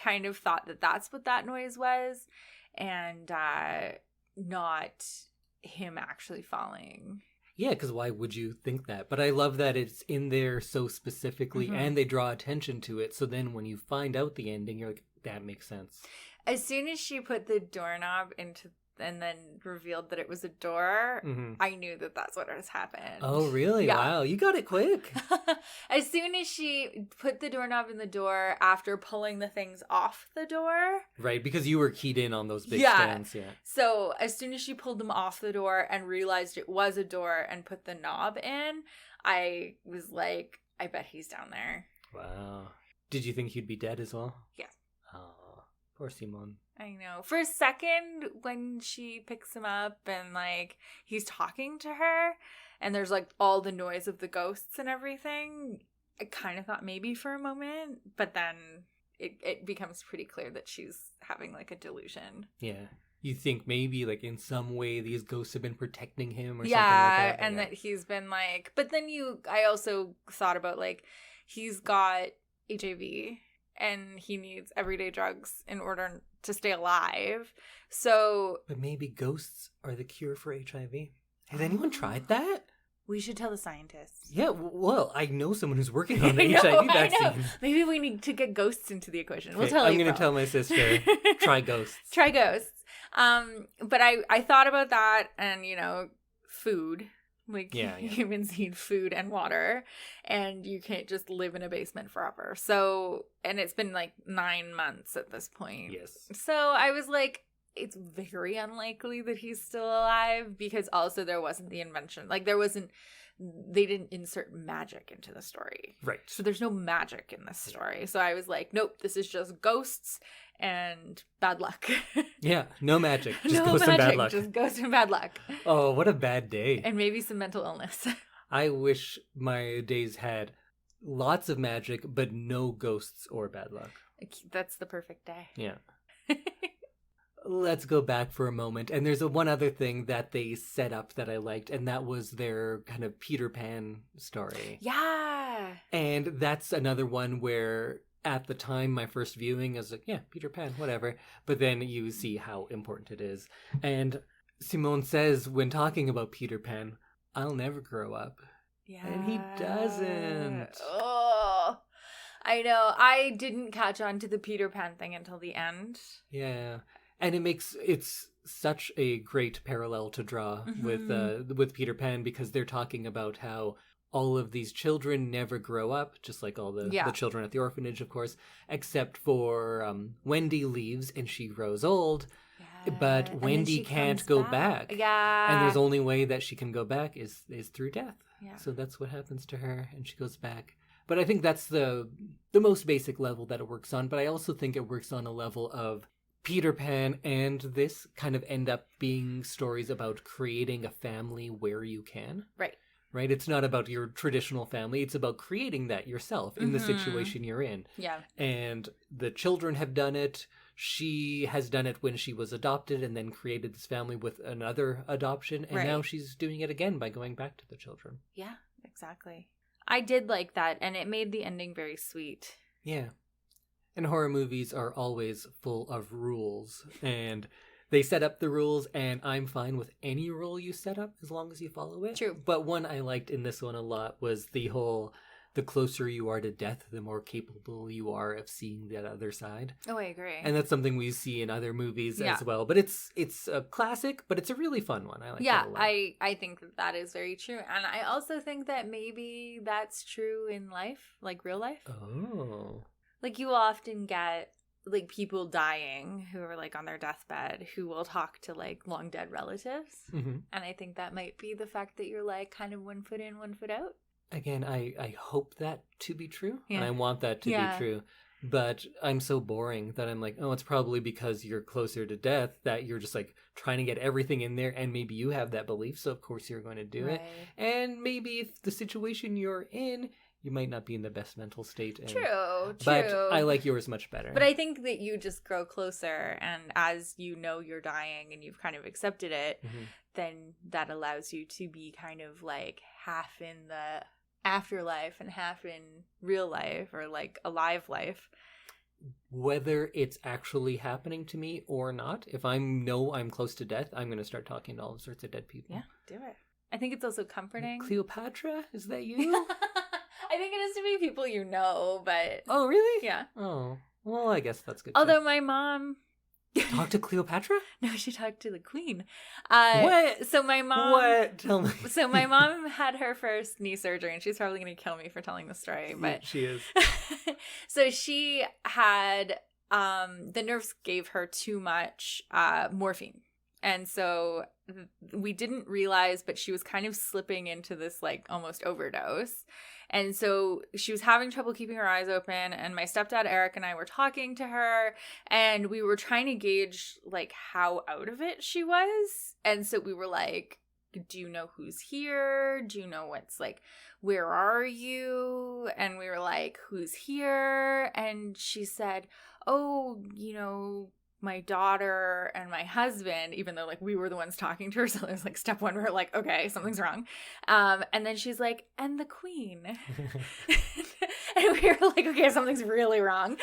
Speaker 2: kind of thought that that's what that noise was, and not him actually falling. Yeah,
Speaker 1: because why would you think that? But I love that it's in there so specifically, and they draw attention to it, so then when you find out the ending, you're like, that makes sense.
Speaker 2: As soon as she put the doorknob into and then revealed that it was a door, I knew that that's what has happened.
Speaker 1: Oh, really? Yeah. Wow, you got it quick.
Speaker 2: As soon as she put the doorknob in the door after pulling the things off the door.
Speaker 1: Right, because you were keyed in on those big stands. Yeah.
Speaker 2: So as soon as she pulled them off the door and realized it was a door and put the knob in, I was like, I bet he's down there.
Speaker 1: Wow. Did you think he'd be dead as well?
Speaker 2: Yeah.
Speaker 1: Oh, poor Simón.
Speaker 2: I know. For a second, when she picks him up and, like, he's talking to her, and there's, like, all the noise of the ghosts and everything, I kind of thought maybe for a moment, but then it becomes pretty clear that she's having, like, a delusion.
Speaker 1: Yeah. You think maybe, like, in some way these ghosts have been protecting him or something like
Speaker 2: that?
Speaker 1: Yeah,
Speaker 2: and that he's been, like... But then I also thought about, like, he's got HIV, and he needs everyday drugs in order to stay alive. So...
Speaker 1: But maybe ghosts are the cure for HIV. Has anyone tried that?
Speaker 2: We should tell the scientists.
Speaker 1: Yeah, well, I know someone who's working on the HIV vaccine. I know.
Speaker 2: Maybe we need to get ghosts into the equation. We'll tell
Speaker 1: I'm going to tell my sister, try ghosts.
Speaker 2: Try ghosts. But I thought about that and, you know, food. Like, humans need food and water, and you can't just live in a basement forever. So, and it's been like 9 months at this point.
Speaker 1: Yes.
Speaker 2: So I was like, it's very unlikely that he's still alive, because also there wasn't the invention. Like, they didn't insert magic into the story.
Speaker 1: Right.
Speaker 2: So there's no magic in this story. So I was like, nope, this is just ghosts and bad luck.
Speaker 1: Yeah, no magic. Just
Speaker 2: no
Speaker 1: ghosts
Speaker 2: magic,
Speaker 1: and bad luck.
Speaker 2: Just ghosts and bad luck.
Speaker 1: Oh, what a bad day.
Speaker 2: And maybe some mental illness.
Speaker 1: I wish my days had lots of magic, but no ghosts or bad luck.
Speaker 2: That's the perfect day.
Speaker 1: Yeah. Let's go back for a moment. And there's one other thing that they set up that I liked, and that was their kind of Peter Pan story.
Speaker 2: Yeah.
Speaker 1: And that's another one where at the time, my first viewing, I was like, yeah, Peter Pan, whatever. But then you see how important it is. And Simón says when talking about Peter Pan, I'll never grow up.
Speaker 2: Yeah.
Speaker 1: And he doesn't.
Speaker 2: Oh, I know. I didn't catch on to the Peter Pan thing until the end.
Speaker 1: Yeah. And it's such a great parallel to draw with Peter Pan, because they're talking about how all of these children never grow up, just like all the children at the orphanage, of course, except for Wendy leaves and she grows old. Yeah. But Wendy can't go back.
Speaker 2: Yeah.
Speaker 1: And there's only way that she can go back is through death.
Speaker 2: Yeah.
Speaker 1: So that's what happens to her, and she goes back. But I think that's the most basic level that it works on. But I also think it works on a level of Peter Pan and this kind of end up being stories about creating a family where you can. Right? It's not about your traditional family. It's about creating that yourself in the situation you're in.
Speaker 2: Yeah.
Speaker 1: And the children have done it. She has done it when she was adopted and then created this family with another adoption. And now she's doing it again by going back to the children.
Speaker 2: Yeah, exactly. I did like that, and it made the ending very sweet.
Speaker 1: Yeah. And horror movies are always full of rules. And they set up the rules, and I'm fine with any rule you set up as long as you follow it.
Speaker 2: True.
Speaker 1: But one I liked in this one a lot was the closer you are to death, the more capable you are of seeing that other side.
Speaker 2: Oh, I agree.
Speaker 1: And that's something we see in other movies as well. But it's a classic, but it's a really fun one. I like that a lot.
Speaker 2: I think that is very true. And I also think that maybe that's true in life, like real life.
Speaker 1: Oh.
Speaker 2: Like, you often get like people dying who are like on their deathbed who will talk to like long dead relatives.
Speaker 1: Mm-hmm.
Speaker 2: And I think that might be the fact that you're like kind of 1 foot in, 1 foot out.
Speaker 1: Again, I hope that to be true. Yeah. And I want that to be true. But I'm so boring that I'm like, oh, it's probably because you're closer to death that you're just like trying to get everything in there, and maybe you have that belief, so of course you're going to do it. And maybe if the situation you're in, you might not be in the best mental state.
Speaker 2: True.
Speaker 1: But I like yours much better.
Speaker 2: But I think that you just grow closer, and as you know you're dying and you've kind of accepted it, then that allows you to be kind of like half in the afterlife and half in real life, or like alive life.
Speaker 1: Whether it's actually happening to me or not, if I'm close to death, I'm going to start talking to all sorts of dead people.
Speaker 2: Yeah, do it. I think it's also comforting.
Speaker 1: Cleopatra? Is that you?
Speaker 2: I think it is to be people you know, but...
Speaker 1: Oh, really?
Speaker 2: Yeah.
Speaker 1: Oh, well, I guess that's good.
Speaker 2: Although my mom...
Speaker 1: Talked to Cleopatra?
Speaker 2: No, she talked to the queen.
Speaker 1: What?
Speaker 2: So my mom...
Speaker 1: What? Tell me.
Speaker 2: So my mom had her first knee surgery, and she's probably going to kill me for telling the story, but...
Speaker 1: She is.
Speaker 2: So she had... the nurse gave her too much morphine. And so we didn't realize, but she was kind of slipping into this like almost overdose. And so she was having trouble keeping her eyes open. And my stepdad, Eric, and I were talking to her, and we were trying to gauge like how out of it she was. And so we were like, do you know who's here? Do you know what's like, where are you? And we were like, who's here? And she said, oh, you know, my daughter and my husband, even though like we were the ones talking to her. So it was like step one, we're like, okay, something's wrong. And then she's like, and the queen. And we were like, okay, something's really wrong.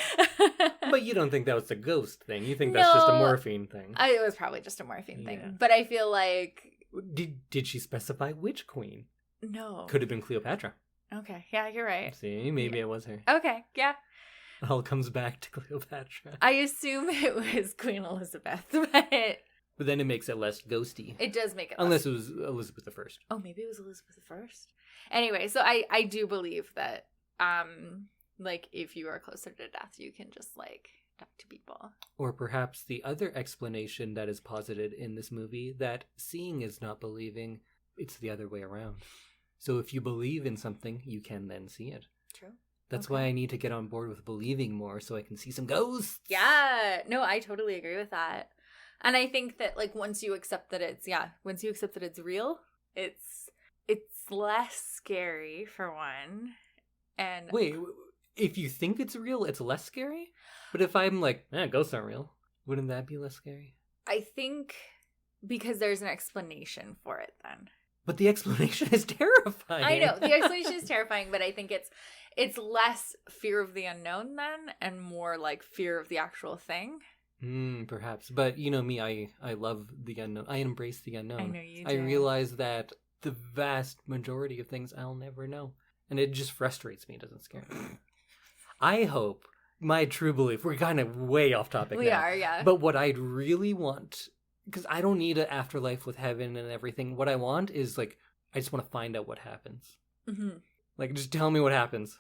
Speaker 1: But you don't think that was a ghost thing. You think that's just a morphine thing.
Speaker 2: It was probably just a morphine thing. But I feel like...
Speaker 1: Did she specify which queen?
Speaker 2: No.
Speaker 1: Could have been Cleopatra.
Speaker 2: Okay. Yeah, you're right.
Speaker 1: See, maybe it was her.
Speaker 2: Okay. Yeah.
Speaker 1: It all comes back to Cleopatra.
Speaker 2: I assume it was Queen Elizabeth, but
Speaker 1: then it makes it less ghosty.
Speaker 2: It does make it
Speaker 1: unless it was Elizabeth I.
Speaker 2: Oh, maybe it was Elizabeth I. Anyway, so I do believe that like if you are closer to death, you can just like talk to people.
Speaker 1: Or perhaps the other explanation that is posited in this movie, that seeing is not believing, it's the other way around. So if you believe in something, you can then see it.
Speaker 2: True.
Speaker 1: That's why I need to get on board with believing more so I can see some ghosts.
Speaker 2: Yeah. No, I totally agree with that. And I think that like once you accept that it's real, it's less scary for one. And
Speaker 1: wait, if you think it's real, it's less scary? But if I'm like, ghosts aren't real, wouldn't that be less scary?
Speaker 2: I think because there's an explanation for it then.
Speaker 1: But the explanation is terrifying.
Speaker 2: I know. The explanation is terrifying, but I think it's less fear of the unknown then and more like fear of the actual thing.
Speaker 1: Perhaps. But you know me, I love the unknown. I embrace the unknown.
Speaker 2: I know you do.
Speaker 1: I realize that the vast majority of things I'll never know. And it just frustrates me. It doesn't scare me. I hope, my true belief, we're kind of way off topic now.
Speaker 2: We are, yeah.
Speaker 1: But what I'd really want, because I don't need an afterlife with heaven and everything. What I want is, like, I just want to find out what happens.
Speaker 2: Mm-hmm.
Speaker 1: Like, just tell me what happens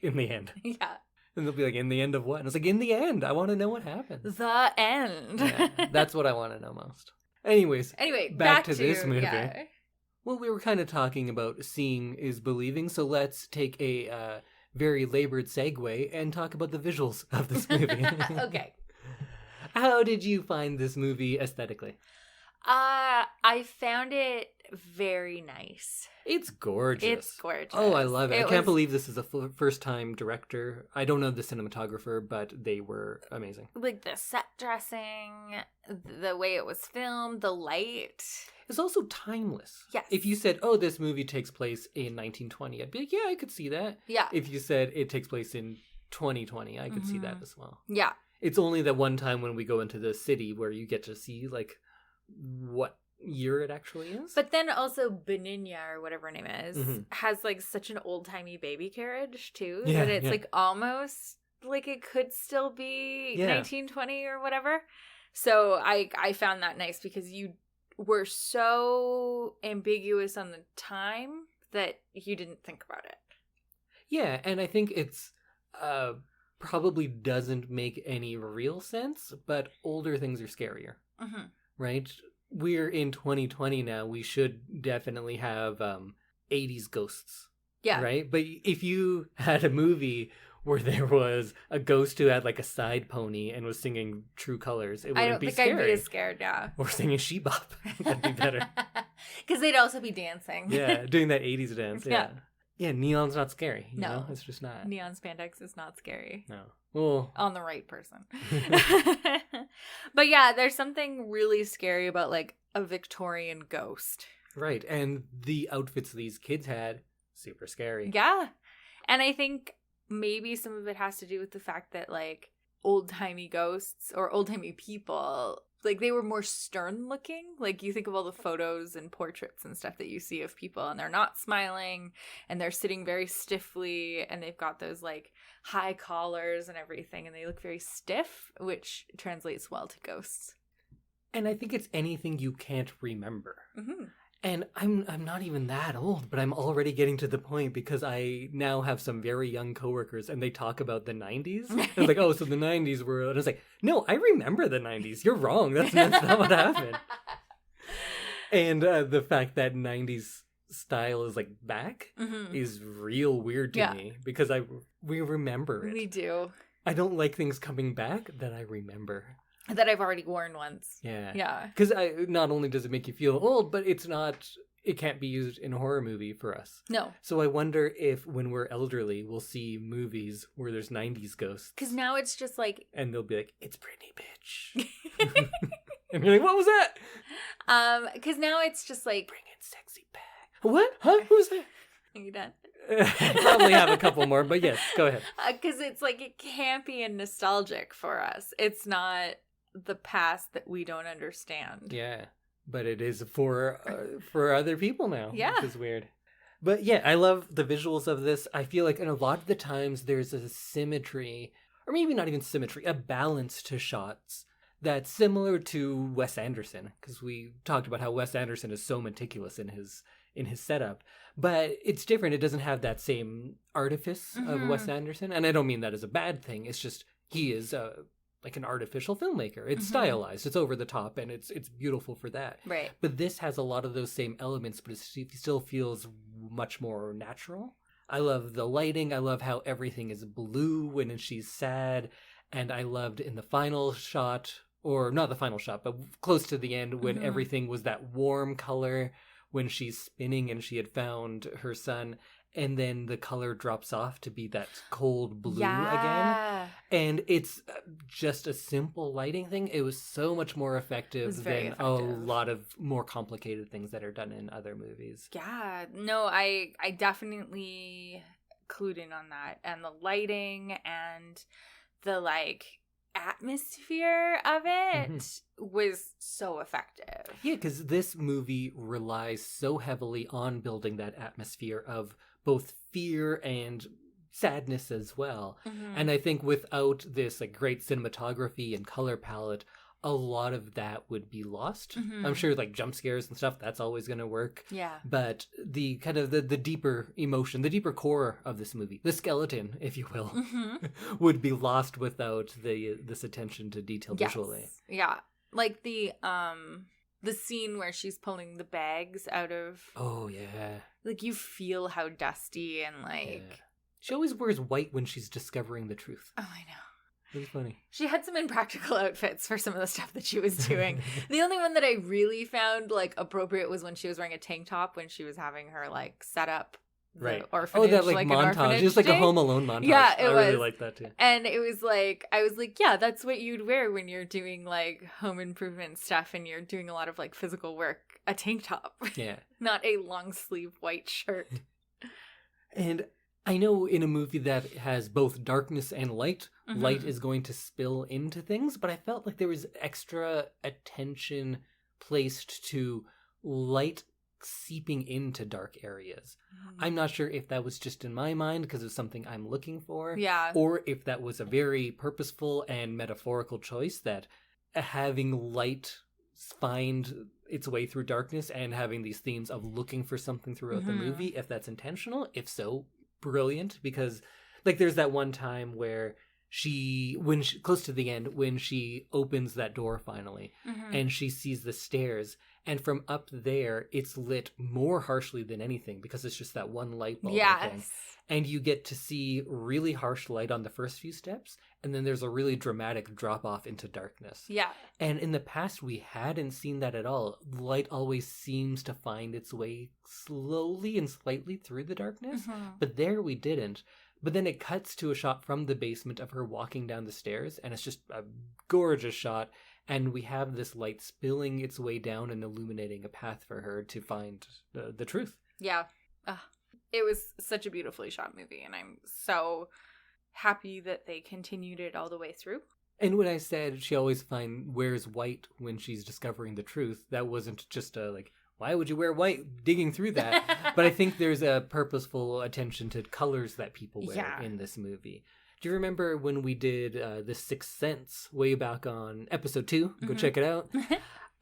Speaker 1: in the end.
Speaker 2: Yeah.
Speaker 1: And they'll be like, in the end of what? And it's like, in the end, I want to know what happens.
Speaker 2: The end.
Speaker 1: Yeah, that's what I want to know most. Anyways,
Speaker 2: Anyway,
Speaker 1: back to this movie.
Speaker 2: Yeah.
Speaker 1: Well, we were kind of talking about seeing is believing, so let's take a very labored segue and talk about the visuals of this movie.
Speaker 2: Okay.
Speaker 1: How did you find this movie aesthetically?
Speaker 2: I found it very nice.
Speaker 1: It's gorgeous.
Speaker 2: It's gorgeous.
Speaker 1: Oh, I love it. I can't believe this is a first-time director. I don't know the cinematographer, but they were amazing.
Speaker 2: Like the set dressing, the way it was filmed, the light.
Speaker 1: It's also timeless.
Speaker 2: Yes.
Speaker 1: If you said, oh, this movie takes place in 1920, I'd be like, yeah, I could see that.
Speaker 2: Yeah.
Speaker 1: If you said it takes place in 2020, I could see that as well.
Speaker 2: Yeah.
Speaker 1: It's only that one time when we go into the city where you get to see, like, what year it actually is.
Speaker 2: But then also Benigna, or whatever her name is, has, like, such an old-timey baby carriage, too.
Speaker 1: Yeah,
Speaker 2: that it's, like, almost like it could still be 1920 or whatever. So I found that nice because you were so ambiguous on the time that you didn't think about it.
Speaker 1: Yeah, and I think it's probably doesn't make any real sense, but older things are scarier, right? We're in 2020 now. We should definitely have 80s ghosts, right? But if you had a movie where there was a ghost who had like a side pony and was singing True Colors, it wouldn't be scary.
Speaker 2: I don't think I'd be as scared, yeah.
Speaker 1: Or singing She-Bop. That'd be better.
Speaker 2: Because they'd also be dancing.
Speaker 1: Yeah, doing that 80s dance, yeah. Yeah, neon's not scary. You
Speaker 2: No.
Speaker 1: know? It's just not.
Speaker 2: Neon spandex is not scary.
Speaker 1: No. Well.
Speaker 2: On the right person. But yeah, there's something really scary about like a Victorian ghost.
Speaker 1: Right, and the outfits these kids had, super scary.
Speaker 2: Yeah. And I think maybe some of it has to do with the fact that like old-timey ghosts or old-timey people, like they were more stern looking. Like you think of all the photos and portraits and stuff that you see of people and they're not smiling and they're sitting very stiffly and they've got those like high collars and everything and they look very stiff, which translates well to ghosts.
Speaker 1: And I think it's anything you can't remember.
Speaker 2: Mm-hmm.
Speaker 1: And I'm not even that old, but I'm already getting to the point because I now have some very young coworkers and they talk about the 90s. And it's like, oh, so the 90s were... And I was like, no, I remember the 90s. You're wrong. That's not what happened. And the fact that 90s style is like back is real weird to me because we remember it.
Speaker 2: We do.
Speaker 1: I don't like things coming back that I remember.
Speaker 2: That I've already worn once.
Speaker 1: Yeah.
Speaker 2: Yeah.
Speaker 1: Because not only does it make you feel old, but it can't be used in a horror movie for us.
Speaker 2: No.
Speaker 1: So I wonder if when we're elderly, we'll see movies where there's 90s ghosts.
Speaker 2: Because now it's just like...
Speaker 1: And they'll be like, it's Britney, bitch. And you're like, what was that?
Speaker 2: Because now it's just like...
Speaker 1: Bring it sexy back. What? Huh? Who's that?
Speaker 2: Are you done?
Speaker 1: Probably have a couple more, but yes, go ahead.
Speaker 2: Because it's like it campy and nostalgic for us. It's not the past that we don't understand.
Speaker 1: Yeah, but it is for other people now.
Speaker 2: Yeah,
Speaker 1: which is weird. But yeah, I love the visuals of this. I feel like in a lot of the times there's a symmetry, or maybe not even symmetry, a balance to shots that's similar to Wes Anderson, because we talked about how Wes Anderson is so meticulous in his setup, but it's different. It doesn't have that same artifice of Wes Anderson, and I don't mean that as a bad thing. It's just he is like an artificial filmmaker. It's stylized, it's over the top, and it's beautiful for that.
Speaker 2: Right.
Speaker 1: But this has a lot of those same elements, but it still feels much more natural. I love the lighting. I love how everything is blue when she's sad, and I loved in the final shot, or not the final shot, but close to the end when everything was that warm color when she's spinning and she had found her son. And then the color drops off to be that cold blue again. And it's just a simple lighting thing. It was so much more effective than a lot of more complicated things that are done in other movies.
Speaker 2: Yeah. No, I definitely clued in on that. And the lighting and the like atmosphere of it was so effective.
Speaker 1: Yeah, because this movie relies so heavily on building that atmosphere of both fear and sadness as well. And I think without this like great cinematography and color palette, a lot of that would be lost. I'm sure like jump scares and stuff, that's always going to work.
Speaker 2: Yeah.
Speaker 1: But the kind of the deeper emotion, the deeper core of this movie, the skeleton, if you will, would be lost without this attention to detail visually.
Speaker 2: Yeah. Like the scene where she's pulling the bags out of...
Speaker 1: Oh, yeah.
Speaker 2: Like you feel how dusty and like...
Speaker 1: Yeah. She always wears white when she's discovering the truth.
Speaker 2: Oh, I know.
Speaker 1: Really funny.
Speaker 2: She had some impractical outfits for some of the stuff that she was doing. The only one that I really found like appropriate was when she was wearing a tank top when she was having her like set up the orphanage.
Speaker 1: Oh, that like montage. It was like a Home Alone montage.
Speaker 2: Yeah, it was.
Speaker 1: I really like that too.
Speaker 2: And it was like, I was like, yeah, that's what you'd wear when you're doing like home improvement stuff and you're doing a lot of like physical work. A tank top.
Speaker 1: Yeah.
Speaker 2: Not a long sleeve white shirt.
Speaker 1: And I know in a movie that has both darkness and light, light is going to spill into things, but I felt like there was extra attention placed to light seeping into dark areas. I'm not sure if that was just in my mind because it's something I'm looking for, or if that was a very purposeful and metaphorical choice that having light find its way through darkness and having these themes of looking for something throughout the movie, if that's intentional. If so, brilliant, because like there's that one time where when she close to the end when she opens that door finally and she sees the stairs, and from up there it's lit more harshly than anything because it's just that one light bulb thing. And you get to see really harsh light on the first few steps, and then there's a really dramatic drop off into darkness. And in the past we hadn't seen that at all. Light always seems to find its way slowly and slightly through the darkness, but there we didn't. But then it cuts to a shot from the basement of her walking down the stairs, and it's just a gorgeous shot, and we have this light spilling its way down and illuminating a path for her to find the truth.
Speaker 2: It was such a beautifully shot movie, and I'm so happy that they continued it all the way through.
Speaker 1: And when I said she always wears white when she's discovering the truth, that wasn't just a like, why would you wear white digging through that? But I think there's a purposeful attention to colors that people wear in this movie. Do you remember when we did The Sixth Sense way back on episode 2? Go check it out.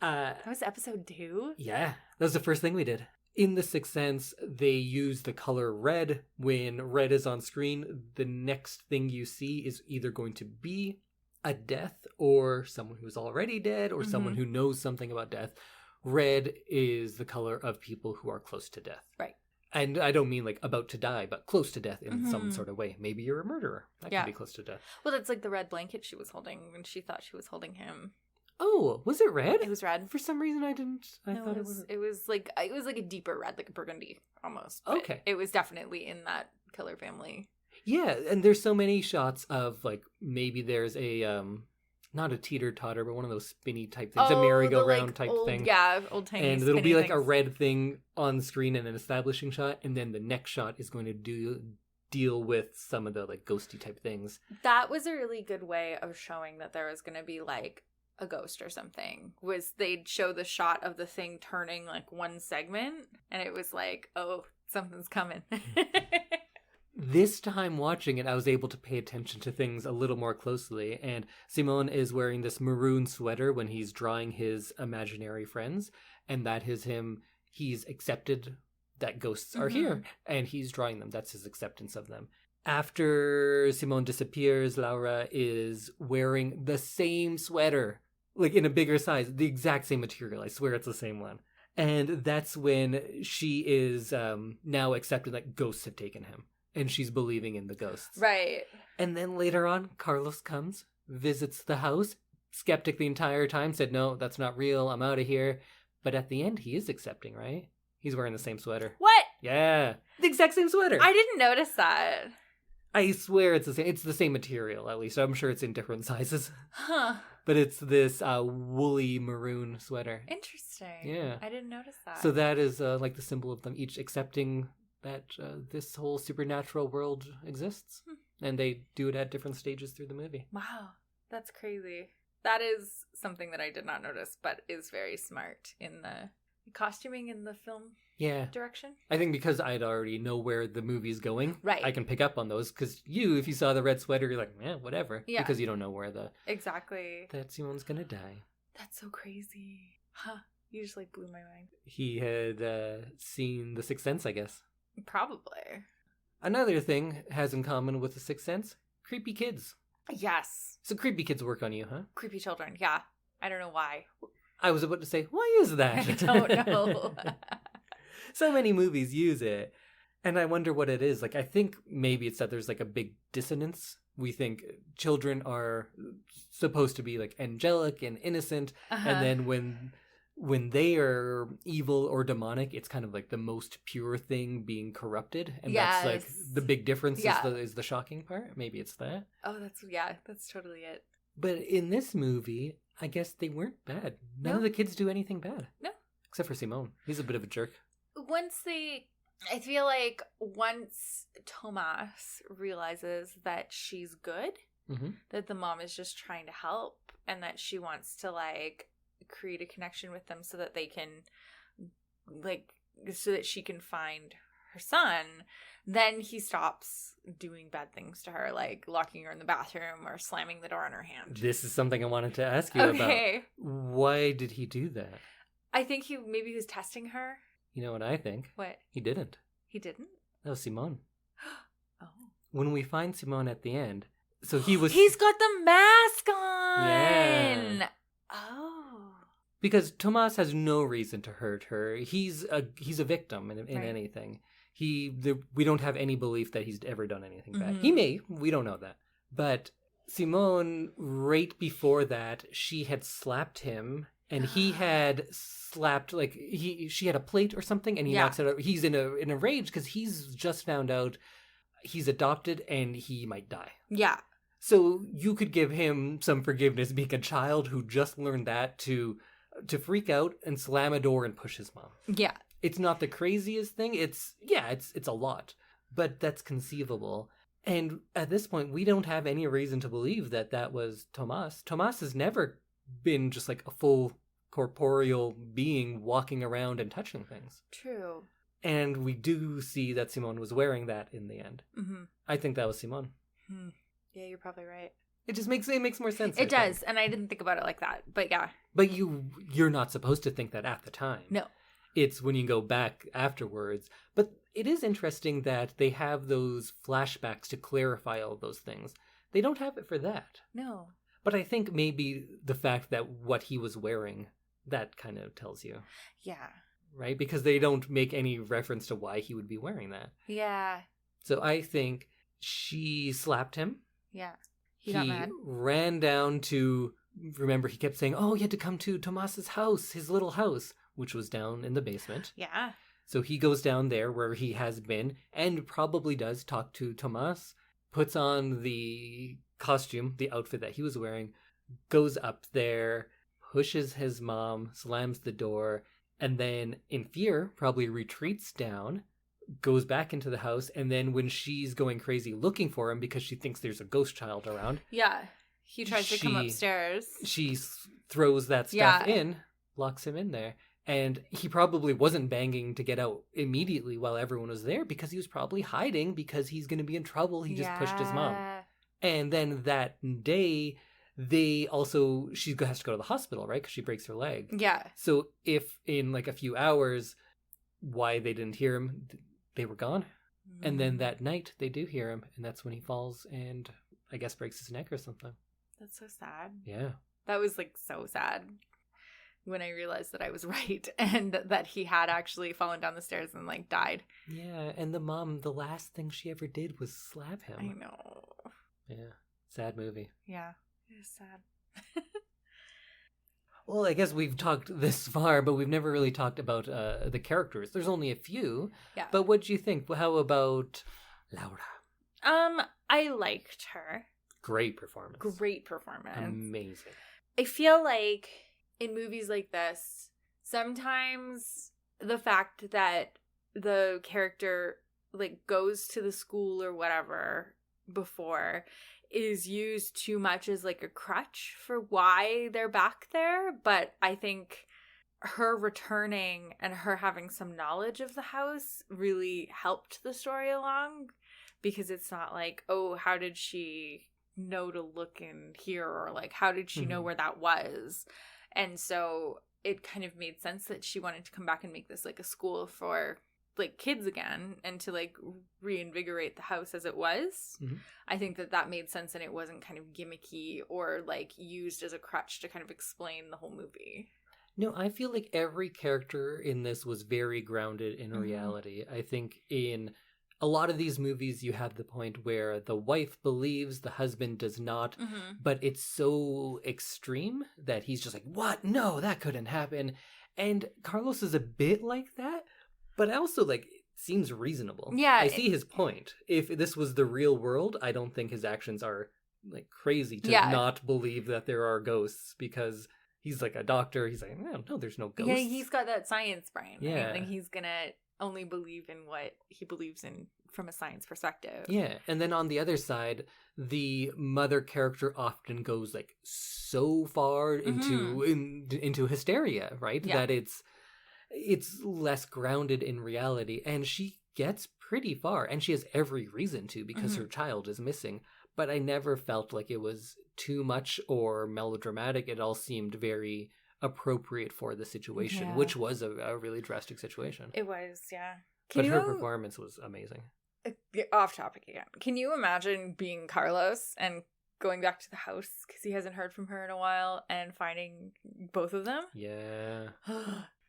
Speaker 2: That was episode 2?
Speaker 1: Yeah, that was the first thing we did. In The Sixth Sense, they use the color red. When red is on screen, the next thing you see is either going to be a death or someone who's already dead or someone who knows something about death. Red is the color of people who are close to death.
Speaker 2: Right.
Speaker 1: And I don't mean like about to die, but close to death in some sort of way. Maybe you're a murderer. That can be close to death.
Speaker 2: Well, that's like the red blanket she was holding when she thought she was holding him.
Speaker 1: Oh, was it red?
Speaker 2: It was red.
Speaker 1: For some reason I didn't. I thought it was.
Speaker 2: It was like a deeper red, like a burgundy almost.
Speaker 1: Okay.
Speaker 2: It was definitely in that color family.
Speaker 1: Yeah, and there's so many shots of like maybe there's a not a teeter-totter, but one of those spinny type things, a merry-go-round type thing.
Speaker 2: Yeah, old tiny
Speaker 1: and it'll be like a red thing on screen in an establishing shot, and then the next shot is going to deal with some of the like ghosty type things.
Speaker 2: That was a really good way of showing that there was going to be like a ghost or something. Was they'd show the shot of the thing turning like one segment, and it was like, oh, something's coming.
Speaker 1: This time watching it, I was able to pay attention to things a little more closely, and Simón is wearing this maroon sweater when he's drawing his imaginary friends, and that is him. He's accepted that ghosts are here, and he's drawing them. That's his acceptance of them. After Simón disappears, Laura is wearing the same sweater, like in a bigger size, the exact same material. I swear it's the same one. And that's when she is now accepted that ghosts have taken him. And she's believing in the ghosts.
Speaker 2: Right.
Speaker 1: And then later on, Carlos comes, visits the house, skeptic the entire time, said, no, that's not real, I'm out of here. But at the end, he is accepting, right? He's wearing the same sweater.
Speaker 2: What?
Speaker 1: Yeah. The exact same sweater.
Speaker 2: I didn't notice that.
Speaker 1: I swear it's the same. It's the same material, at least. I'm sure it's in different sizes.
Speaker 2: Huh.
Speaker 1: But it's this woolly maroon sweater.
Speaker 2: Interesting.
Speaker 1: Yeah.
Speaker 2: I didn't notice that.
Speaker 1: So that is like the symbol of them each accepting that this whole supernatural world exists. And they do it at different stages through the movie.
Speaker 2: Wow. That's crazy. That is something that I did not notice, but is very smart in the costuming in the film direction.
Speaker 1: I think because I'd already know where the movie's going,
Speaker 2: right?
Speaker 1: I can pick up on those. Because if you saw the red sweater, you're like, whatever.
Speaker 2: Yeah.
Speaker 1: Because you don't know where
Speaker 2: exactly
Speaker 1: that Simon's gonna die.
Speaker 2: That's so crazy. Huh. You just like blew my mind.
Speaker 1: He had seen The Sixth Sense, I guess.
Speaker 2: Probably.
Speaker 1: Another thing has in common with The Sixth Sense, creepy kids.
Speaker 2: Yes.
Speaker 1: So creepy kids work on you, huh?
Speaker 2: Creepy children, yeah. I don't know why.
Speaker 1: I was about to say, why is that?
Speaker 2: I don't know.
Speaker 1: So many movies use it. And I wonder what it is. Like, I think maybe it's that there's like a big dissonance. We think children are supposed to be like angelic and innocent. And then when they are evil or demonic, it's kind of like the most pure thing being corrupted. And that's like the big difference is the shocking part. Maybe it's that.
Speaker 2: Oh, that's totally it.
Speaker 1: But in this movie, I guess they weren't bad. None of the kids do anything bad. No. Except for Simón. He's a bit of a jerk.
Speaker 2: I feel like once Tomas realizes that she's good, that the mom is just trying to help, and that she wants to like create a connection with them so that they can so that she can find her son, then he stops doing bad things to her, like locking her in the bathroom or slamming the door on her hand.
Speaker 1: This is something I wanted to ask you about. Why did he do that?
Speaker 2: I think he was testing her.
Speaker 1: You know what I think?
Speaker 2: What?
Speaker 1: He didn't.
Speaker 2: He didn't?
Speaker 1: That was Simón.
Speaker 2: Oh.
Speaker 1: When we find Simón at the end, so he was...
Speaker 2: He's got the mask on!
Speaker 1: Yeah.
Speaker 2: Oh.
Speaker 1: Because Tomas has no reason to hurt her. He's a victim in anything. We don't have any belief that he's ever done anything bad. He may. We don't know that. But Simón, right before that, she had slapped him... And he had slapped, like, she had a plate or something, and he knocks it out. He's in a rage because he's just found out he's adopted and he might die. Yeah. So you could give him some forgiveness being a child who just learned that to freak out and slam a door and push his mom. Yeah. It's not the craziest thing. It's a lot. But that's conceivable. And at this point, we don't have any reason to believe that was Tomas. Tomas has never been just like a full corporeal being walking around and touching things. True. And we do see that Simón was wearing that in the end. I think that was Simón.
Speaker 2: Yeah, you're probably right.
Speaker 1: It just makes more sense.
Speaker 2: It does, and I didn't think about it like that, but yeah.
Speaker 1: But you're not supposed to think that at the time. No. It's when you go back afterwards. But it is interesting that they have those flashbacks to clarify all those things. They don't have it for that. No. But I think maybe the fact that what he was wearing, that kind of tells you. Yeah. Right? Because they don't make any reference to why he would be wearing that. Yeah. So I think she slapped him. Yeah. He got mad. Ran down to, remember, he kept saying, oh, you had to come to Tomas's house, his little house, which was down in the basement. Yeah. So he goes down there where he has been and probably does talk to Tomas, puts on the costume, the outfit that he was wearing, goes up there, pushes his mom, slams the door, and then in fear probably retreats down, goes back into the house, and then when she's going crazy looking for him because she thinks there's a ghost child around,
Speaker 2: he tries to come upstairs.
Speaker 1: She throws that stuff in, locks him in there. And he probably wasn't banging to get out immediately while everyone was there because he was probably hiding because he's going to be in trouble. He just pushed his mom. And then that day, she has to go to the hospital, right? Because she breaks her leg. Yeah. So if in like a few hours, why they didn't hear him, they were gone. And then that night, they do hear him. And that's when he falls and I guess breaks his neck or something.
Speaker 2: That's so sad.
Speaker 1: Yeah.
Speaker 2: That was like so sad. When I realized that I was right and that he had actually fallen down the stairs and like died.
Speaker 1: Yeah, and the mom, the last thing she ever did was slap him.
Speaker 2: I know.
Speaker 1: Yeah, sad movie.
Speaker 2: Yeah, it is sad.
Speaker 1: Well, I guess we've talked this far, but we've never really talked about the characters. There's only a few. Yeah. But what do you think? How about Laura?
Speaker 2: I liked her.
Speaker 1: Great performance. Amazing.
Speaker 2: I feel like in movies like this, sometimes the fact that the character like goes to the school or whatever before is used too much as like a crutch for why they're back there. But I think her returning and her having some knowledge of the house really helped the story along, because it's not like, oh, how did she know to look in here, or like how did she know where that was? And so it kind of made sense that she wanted to come back and make this like a school for like kids again, and to like reinvigorate the house as it was. I think that made sense, and it wasn't kind of gimmicky or like used as a crutch to kind of explain the whole movie.
Speaker 1: No, I feel like every character in this was very grounded in reality. I think in a lot of these movies, you have the point where the wife believes, the husband does not, but it's so extreme that he's just like, what? No, that couldn't happen. And Carlos is a bit like that, but also like seems reasonable.
Speaker 2: Yeah.
Speaker 1: I see his point. If this was the real world, I don't think his actions are like crazy to not believe that there are ghosts, because he's like a doctor. He's like, no, there's no ghosts.
Speaker 2: Yeah, he's got that science brain.
Speaker 1: Yeah.
Speaker 2: I think he's going to only believe in what he believes in from a science perspective.
Speaker 1: Yeah, and then on the other side, the mother character often goes like so far into hysteria, right?
Speaker 2: Yeah.
Speaker 1: That it's less grounded in reality, and she gets pretty far, and she has every reason to, because her child is missing. But I never felt like it was too much or melodramatic. It all seemed very appropriate for the situation, which was a really drastic situation.
Speaker 2: It was, yeah.
Speaker 1: But her performance was amazing.
Speaker 2: Off topic again. Can you imagine being Carlos and going back to the house because he hasn't heard from her in a while and finding both of them?
Speaker 1: Yeah.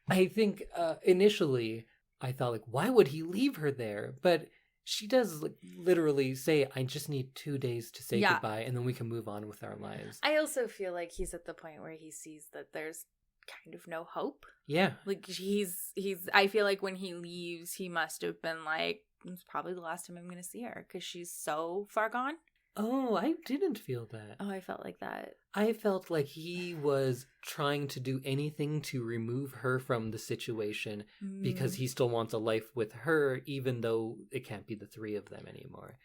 Speaker 1: I think initially I thought, like, why would he leave her there? But she does like literally say, I just need 2 days to say goodbye, and then we can move on with our lives.
Speaker 2: I also feel like he's at the point where he sees that there's kind of no hope.
Speaker 1: Yeah.
Speaker 2: Like he's I feel like when he leaves, he must have been like, it's probably the last time I'm going to see her because she's so far gone.
Speaker 1: Oh, I didn't feel that.
Speaker 2: Oh, I felt like that.
Speaker 1: I felt like he was trying to do anything to remove her from the situation because he still wants a life with her, even though it can't be the three of them anymore.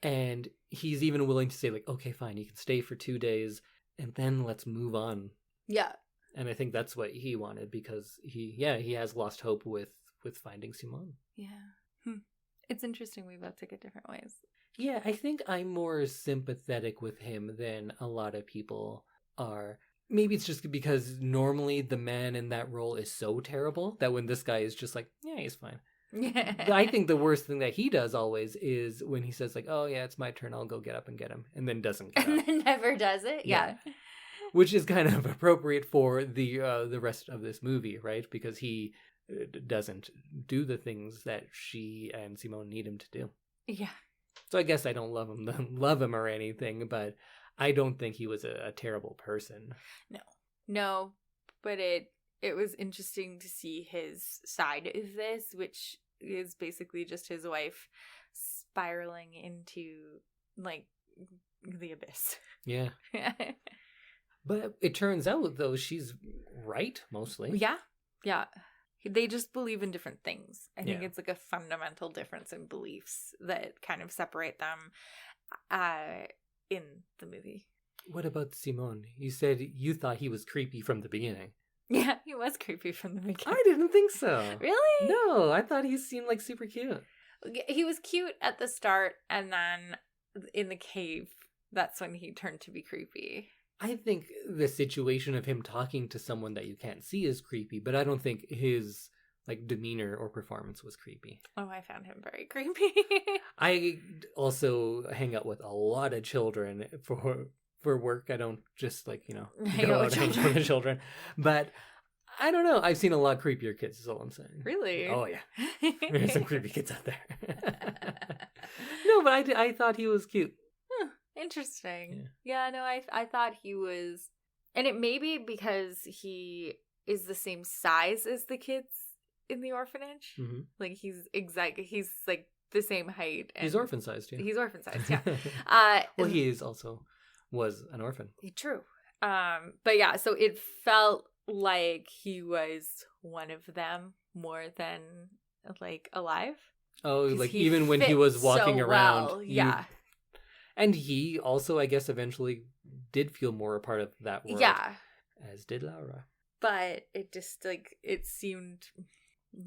Speaker 1: And he's even willing to say, like, okay, fine, you can stay for 2 days and then let's move on.
Speaker 2: Yeah.
Speaker 1: And I think that's what he wanted because he has lost hope with finding Simón.
Speaker 2: Yeah. It's interesting we both took it different ways.
Speaker 1: Yeah, I think I'm more sympathetic with him than a lot of people are. Maybe it's just because normally the man in that role is so terrible that when this guy is just like, yeah, he's fine. I think the worst thing that he does always is when he says like, oh yeah, it's my turn, I'll go get up and get him, and then doesn't get up.
Speaker 2: And then never does it. Yeah.
Speaker 1: Which is kind of appropriate for the rest of this movie, right? Because he doesn't do the things that she and Simón need him to do.
Speaker 2: Yeah.
Speaker 1: So I guess I don't love him or anything, but I don't think he was a terrible person.
Speaker 2: No, but it was interesting to see his side of this, which is basically just his wife spiraling into like the abyss.
Speaker 1: Yeah. But it turns out though she's right mostly.
Speaker 2: Yeah. They just believe in different things. I think it's like a fundamental difference in beliefs that kind of separate them in the movie.
Speaker 1: What about Simón? You said you thought he was creepy from the beginning.
Speaker 2: Yeah, he was creepy from the beginning.
Speaker 1: I didn't think so.
Speaker 2: Really?
Speaker 1: No, I thought he seemed like super cute.
Speaker 2: He was cute at the start, and then in the cave, that's when he turned to be creepy.
Speaker 1: I think the situation of him talking to someone that you can't see is creepy, but I don't think his like demeanor or performance was creepy.
Speaker 2: Oh, I found him very creepy.
Speaker 1: I also hang out with a lot of children for work. I don't just like, go out and hang out with children. But I don't know. I've seen a lot creepier kids is all I'm saying.
Speaker 2: Really?
Speaker 1: Oh, yeah. There's some creepy kids out there. No, but I thought he was cute.
Speaker 2: Interesting. Yeah, no, I thought he was, and it may be because he is the same size as the kids in the orphanage. Mm-hmm. Like he's like the same height. And
Speaker 1: he's orphan sized, yeah.
Speaker 2: He's orphan sized, yeah.
Speaker 1: Well, he was an orphan.
Speaker 2: True. But yeah, so it felt like he was one of them more than like alive.
Speaker 1: Oh, like even when he was walking around.
Speaker 2: Well. Yeah.
Speaker 1: And he also, I guess, eventually did feel more a part of that world.
Speaker 2: Yeah.
Speaker 1: As did Laura.
Speaker 2: But it just, like, it seemed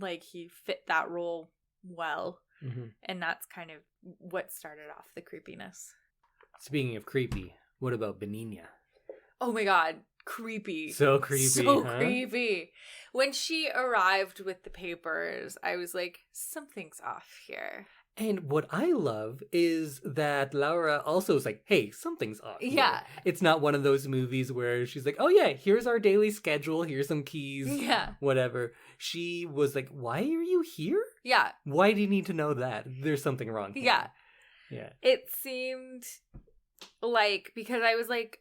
Speaker 2: like he fit that role well.
Speaker 1: Mm-hmm.
Speaker 2: And that's kind of what started off the creepiness.
Speaker 1: Speaking of creepy, what about Benigna?
Speaker 2: Oh my god, creepy.
Speaker 1: So creepy,
Speaker 2: So
Speaker 1: huh?
Speaker 2: creepy. When she arrived with the papers, I was like, something's off here.
Speaker 1: And what I love is that Laura also is like, hey, something's off here.
Speaker 2: Yeah.
Speaker 1: It's not one of those movies where she's like, oh yeah, here's our daily schedule, here's some keys,
Speaker 2: Yeah.
Speaker 1: whatever. She was like, why are you here?
Speaker 2: Yeah.
Speaker 1: Why do you need to know that? There's something wrong here.
Speaker 2: Yeah.
Speaker 1: Yeah.
Speaker 2: It seemed like, because I was like,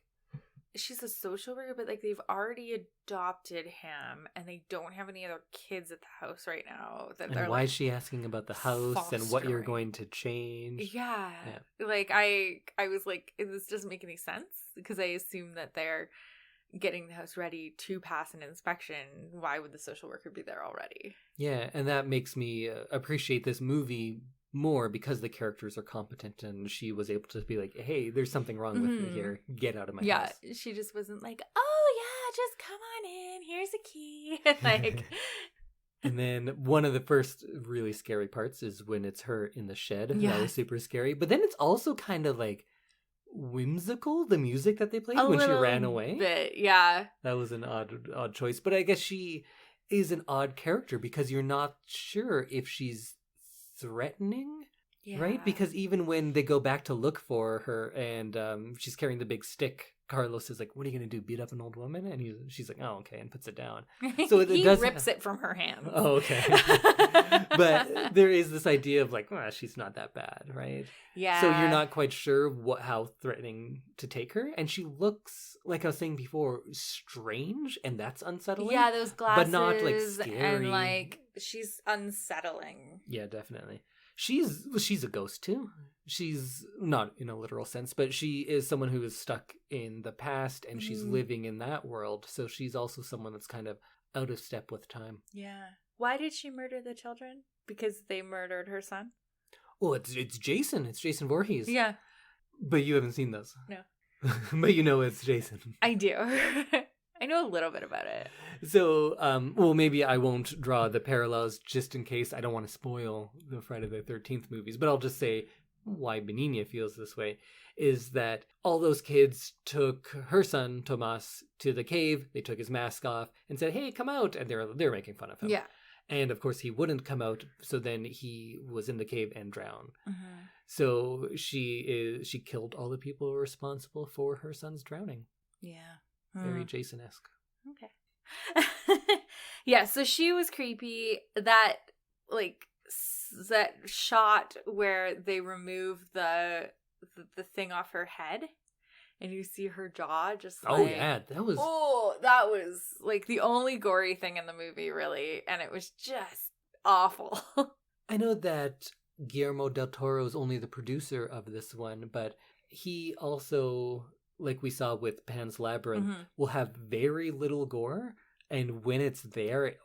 Speaker 2: she's a social worker, but like they've already adopted him and they don't have any other kids at the house right now.
Speaker 1: And why
Speaker 2: like,
Speaker 1: is she asking about the house and what you're
Speaker 2: fostering.
Speaker 1: going to change?
Speaker 2: Yeah. Like I was like, this doesn't make any sense because I assume that they're getting the house ready to pass an inspection. Why would the social worker be there already?
Speaker 1: Yeah, and that makes me appreciate this movie more because the characters are competent and she was able to be like, hey, there's something wrong with me here. Get out of my house.
Speaker 2: Yeah, she just wasn't like, oh yeah, just come on in. Here's a key. Like,
Speaker 1: and then one of the first really scary parts is when it's her in the shed.
Speaker 2: Yeah.
Speaker 1: That was super scary. But then it's also kind of like whimsical, the music that they played when she ran away.
Speaker 2: Bit, yeah.
Speaker 1: That was an odd choice. But I guess she is an odd character because you're not sure if she's threatening, right? Because even when they go back to look for her and she's carrying the big stick, Carlos is like, what are you going to do, beat up an old woman? And she's like, oh, okay, and puts it down. So
Speaker 2: he rips it from her hands.
Speaker 1: Oh, okay. But there is this idea of like, well, she's not that bad, right?
Speaker 2: Yeah.
Speaker 1: So you're not quite sure how threatening to take her. And she looks, like I was saying before, strange, and that's unsettling.
Speaker 2: Yeah, those glasses.
Speaker 1: But not like scary.
Speaker 2: And like, she's unsettling.
Speaker 1: Yeah, definitely. She's a ghost too. She's not in a literal sense, but she is someone who is stuck in the past and she's living in that world. So she's also someone that's kind of out of step with time.
Speaker 2: Yeah. Why did she murder the children? Because they murdered her son?
Speaker 1: Well, it's Jason. It's Jason Voorhees.
Speaker 2: Yeah.
Speaker 1: But you haven't seen those.
Speaker 2: No.
Speaker 1: But you know it's Jason.
Speaker 2: I do. I know a little bit about it.
Speaker 1: So, well, maybe I won't draw the parallels just in case I don't want to spoil the Friday the 13th movies, but I'll just say why Benigna feels this way is that all those kids took her son, Tomas, to the cave. They took his mask off and said, hey, come out. And they're making fun of him.
Speaker 2: Yeah.
Speaker 1: And of course, he wouldn't come out. So then he was in the cave and drowned.
Speaker 2: Mm-hmm.
Speaker 1: So she killed all the people responsible for her son's drowning.
Speaker 2: Yeah.
Speaker 1: Very Jason-esque.
Speaker 2: Okay. Yeah, so she was creepy. That, like, that shot where they remove the thing off her head and you see her jaw just like...
Speaker 1: Oh, yeah, that was
Speaker 2: like the only gory thing in the movie, really. And it was just awful.
Speaker 1: I know that Guillermo del Toro is only the producer of this one, but he also, like we saw with Pan's Labyrinth, will have very little gore. And when it's there, it's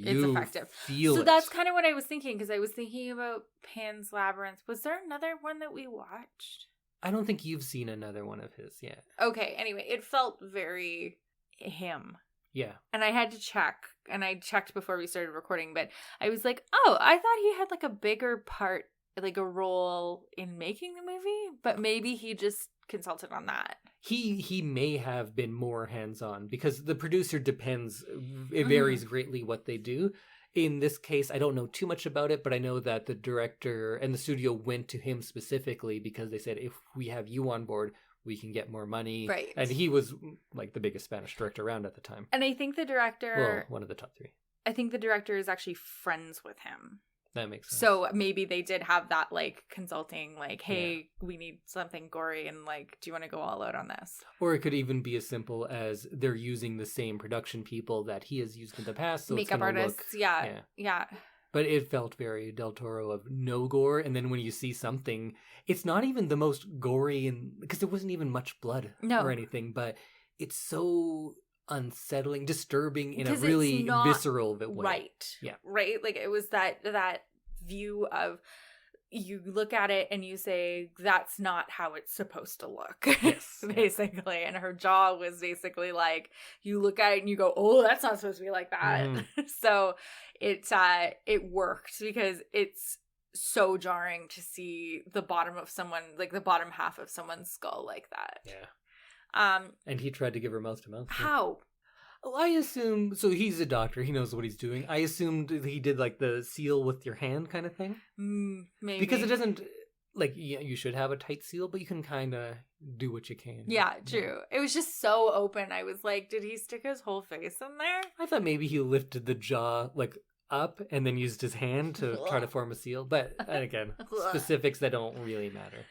Speaker 1: effective. Feel
Speaker 2: so
Speaker 1: it.
Speaker 2: That's kind of what I was thinking, because I was thinking about Pan's Labyrinth. Was there another one that we watched?
Speaker 1: I don't think you've seen another one of his yet.
Speaker 2: Okay, anyway, it felt very him.
Speaker 1: Yeah.
Speaker 2: And I had to check, and I checked before we started recording, but I was like, oh, I thought he had like a bigger part, like a role in making the movie, but maybe he just consulted on that.
Speaker 1: He may have been more hands-on because the producer depends, it varies greatly what they do. In this case, I don't know too much about it, but I know that the director and the studio went to him specifically because they said, if we have you on board, we can get more money.
Speaker 2: Right.
Speaker 1: And he was like the biggest Spanish director around at the time.
Speaker 2: And I think the director...
Speaker 1: Well, one of the top 3.
Speaker 2: I think the director is actually friends with him.
Speaker 1: That makes sense.
Speaker 2: So maybe they did have that, like, consulting, like, hey, we need something gory, and, like, do you want to go all out on this?
Speaker 1: Or it could even be as simple as they're using the same production people that he has used in the past. So
Speaker 2: makeup artists, yeah.
Speaker 1: But it felt very Del Toro of no gore, and then when you see something, it's not even the most gory, because there wasn't even much blood or anything, but it's so unsettling, disturbing in a really visceral way.
Speaker 2: Right. Yeah. Right? Like, it was that view of you look at it and you say, that's not how it's supposed to look.
Speaker 1: Yes.
Speaker 2: Basically. Yeah. And her jaw was basically like, you look at it and you go, oh, that's not supposed to be like that. So it worked because it's so jarring to see the bottom of someone, like the bottom half of someone's skull like that.
Speaker 1: Yeah. And he tried to give her mouth to mouth.
Speaker 2: How?
Speaker 1: Oh, I assume, so he's a doctor, he knows what he's doing. I assumed he did like the seal with your hand kind of thing.
Speaker 2: Maybe.
Speaker 1: Because it doesn't, like, yeah, you should have a tight seal, but you can kind of do what you can.
Speaker 2: Yeah, true. It was just so open. I was like, did he stick his whole face in there?
Speaker 1: I thought maybe he lifted the jaw, like, up and then used his hand to try to form a seal. But, again, specifics that don't really matter.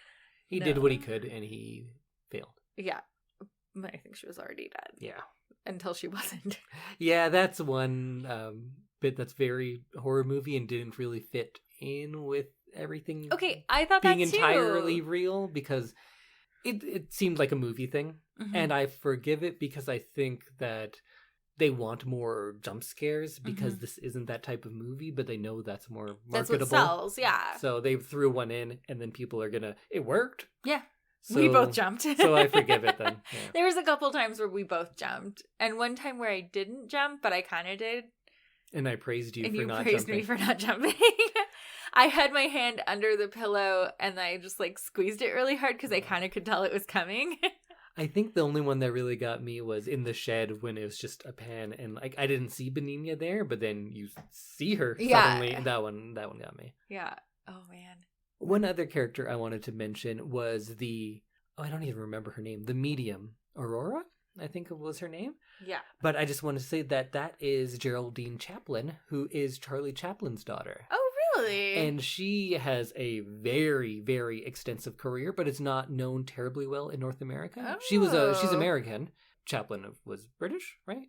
Speaker 1: He did what he could and he failed.
Speaker 2: Yeah. I think she was already dead.
Speaker 1: Yeah.
Speaker 2: Until she wasn't.
Speaker 1: Yeah, that's one bit that's very horror movie and didn't really fit in with everything.
Speaker 2: Okay, I thought
Speaker 1: being
Speaker 2: that too.
Speaker 1: entirely real because it seemed like a movie thing. And I forgive it because I think that they want more jump scares because this isn't that type of movie, but they know that's more marketable.
Speaker 2: That's what sells, yeah.
Speaker 1: So they threw one in and then people are gonna, it worked.
Speaker 2: Yeah.
Speaker 1: So,
Speaker 2: we both jumped.
Speaker 1: So I forgive it then. Yeah.
Speaker 2: There was a couple times where we both jumped. And one time where I didn't jump, but I kind of did.
Speaker 1: And I praised you
Speaker 2: and
Speaker 1: for
Speaker 2: you
Speaker 1: not
Speaker 2: praised
Speaker 1: jumping.
Speaker 2: me for not jumping. I had my hand under the pillow and I just like squeezed it really hard because I kind of could tell it was coming.
Speaker 1: I think the only one that really got me was in the shed when it was just a pan and like I didn't see Benigna there, but then you see her suddenly. And that one got me.
Speaker 2: Yeah. Oh man.
Speaker 1: One other character I wanted to mention was I don't even remember her name, the medium, Aurora, I think it was her name.
Speaker 2: Yeah.
Speaker 1: But I just want to say that is Geraldine Chaplin, who is Charlie Chaplin's daughter.
Speaker 2: Oh, really?
Speaker 1: And she has a very, very extensive career, but it's not known terribly well in North America.
Speaker 2: Oh.
Speaker 1: She's American. Chaplin was British, right?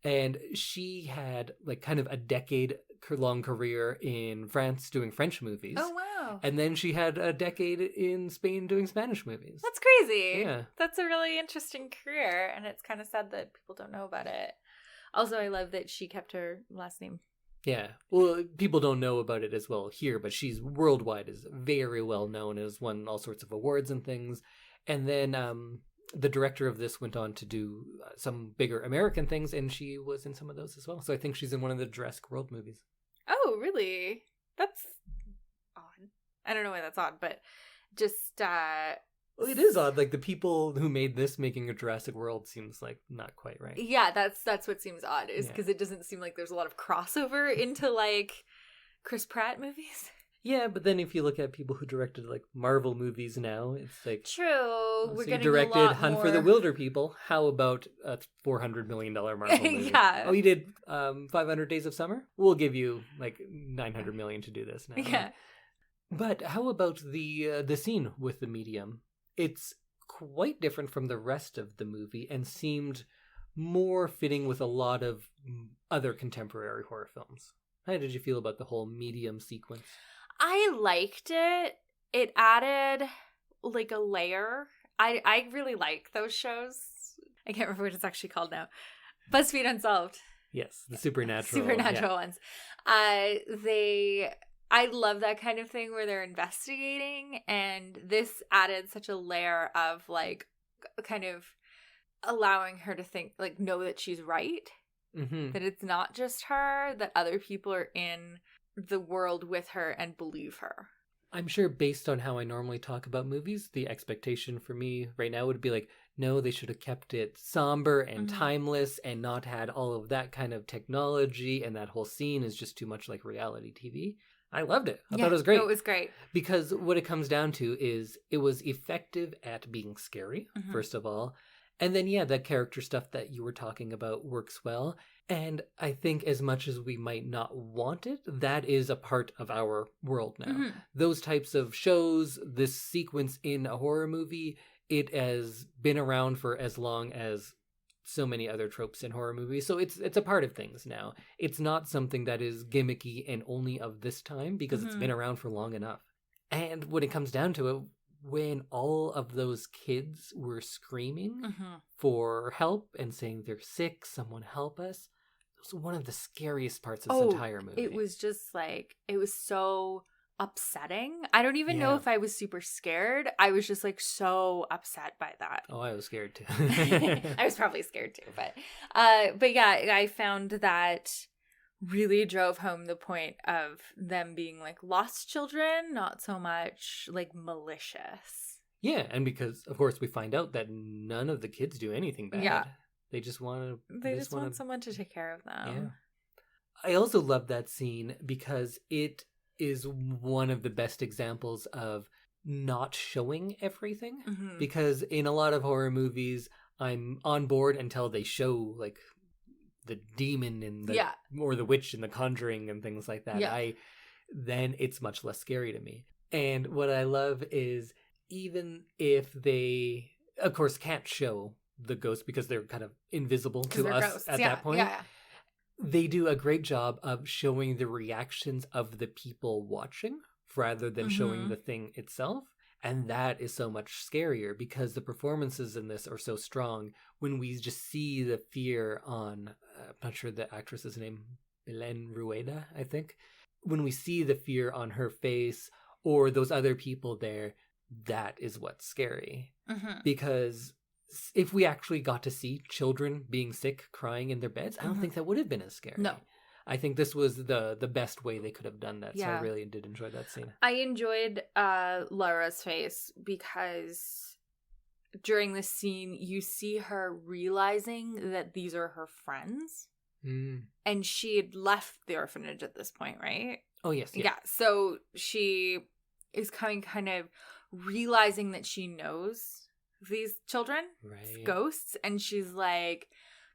Speaker 1: And she had like kind of a decade-long career in France doing French movies.
Speaker 2: Oh, wow.
Speaker 1: And then she had a decade in Spain doing Spanish movies.
Speaker 2: That's crazy.
Speaker 1: Yeah.
Speaker 2: That's a really interesting career, and it's kind of sad that people don't know about it. Also, I love that she kept her last name.
Speaker 1: Yeah. Well, people don't know about it as well here, but she's worldwide is very well known, has won all sorts of awards and things. And then the director of this went on to do some bigger American things, and she was in some of those as well. So I think she's in one of the Jurassic World movies.
Speaker 2: Oh, really? That's odd. I don't know why that's odd, but just...
Speaker 1: Well, it is odd. Like, the people who made this making a Jurassic World seems like not quite right.
Speaker 2: Yeah, that's what seems odd, is because it doesn't seem like there's a lot of crossover into, like, Chris Pratt movies.
Speaker 1: Yeah, but then if you look at people who directed like Marvel movies now, it's like
Speaker 2: true. We're
Speaker 1: so
Speaker 2: getting
Speaker 1: you directed
Speaker 2: a lot
Speaker 1: Hunt
Speaker 2: more...
Speaker 1: for the Wilder People. How about a $400 million Marvel movie?
Speaker 2: Yeah.
Speaker 1: Oh, you did 500 Days of Summer? We'll give you like $900 million to do this now.
Speaker 2: Yeah.
Speaker 1: But how about the scene with the medium? It's quite different from the rest of the movie and seemed more fitting with a lot of other contemporary horror films. How did you feel about the whole medium sequence?
Speaker 2: I liked it. It added like a layer. I really like those shows. I can't remember what it's actually called now. BuzzFeed Unsolved.
Speaker 1: Yes, the supernatural
Speaker 2: ones. I love that kind of thing where they're investigating, and this added such a layer of like kind of allowing her to think, like, know that she's right. That it's not just her, that other people are in the world with her and believe her.
Speaker 1: I'm sure based on how I normally talk about movies, the expectation for me right now would be like, no, they should have kept it somber and timeless and not had all of that kind of technology, and that whole scene is just too much like reality TV. I loved it. I thought it was great.
Speaker 2: It was great.
Speaker 1: Because what it comes down to is it was effective at being scary, first of all. And then, yeah, that character stuff that you were talking about works well. And I think as much as we might not want it, that is a part of our world now. Those types of shows, this sequence in a horror movie, it has been around for as long as so many other tropes in horror movies. So it's a part of things now. It's not something that is gimmicky and only of this time because it's been around for long enough. And when it comes down to it, when all of those kids were screaming for help and saying they're sick, someone help us, it was one of the scariest parts of this entire movie.
Speaker 2: It was just like, it was so upsetting. I don't even know if I was super scared. I was just like so upset by that.
Speaker 1: Oh, I was scared too.
Speaker 2: I was probably scared too, but yeah, I found that really drove home the point of them being like lost children, not so much like malicious.
Speaker 1: Yeah, and because of course we find out that none of the kids do anything bad.
Speaker 2: Yeah.
Speaker 1: They just want to.
Speaker 2: They just want someone to take care of them.
Speaker 1: Yeah. I also love that scene because it is one of the best examples of not showing everything.
Speaker 2: Mm-hmm.
Speaker 1: Because in a lot of horror movies, I'm on board until they show like the demon and the or the witch in The Conjuring and things like that.
Speaker 2: Yeah.
Speaker 1: Then it's much less scary to me. And what I love is even if they, of course, can't show the ghosts because they're kind of invisible to us ghosts. At that point. Yeah. They do a great job of showing the reactions of the people watching rather than showing the thing itself. And that is so much scarier because the performances in this are so strong when we just see the fear on, I'm not sure the actress's name, Belén Rueda, I think. When we see the fear on her face or those other people there, that is what's scary. Because if we actually got to see children being sick, crying in their beds, I don't think that would have been as scary.
Speaker 2: No.
Speaker 1: I think this was the best way they could have done that. So I really did enjoy that scene.
Speaker 2: I enjoyed Laura's face because during this scene, you see her realizing that these are her friends. And she had left the orphanage at this point, right?
Speaker 1: Oh, yes.
Speaker 2: Yeah. So she is kind of realizing that she knows these children, ghosts, and she's like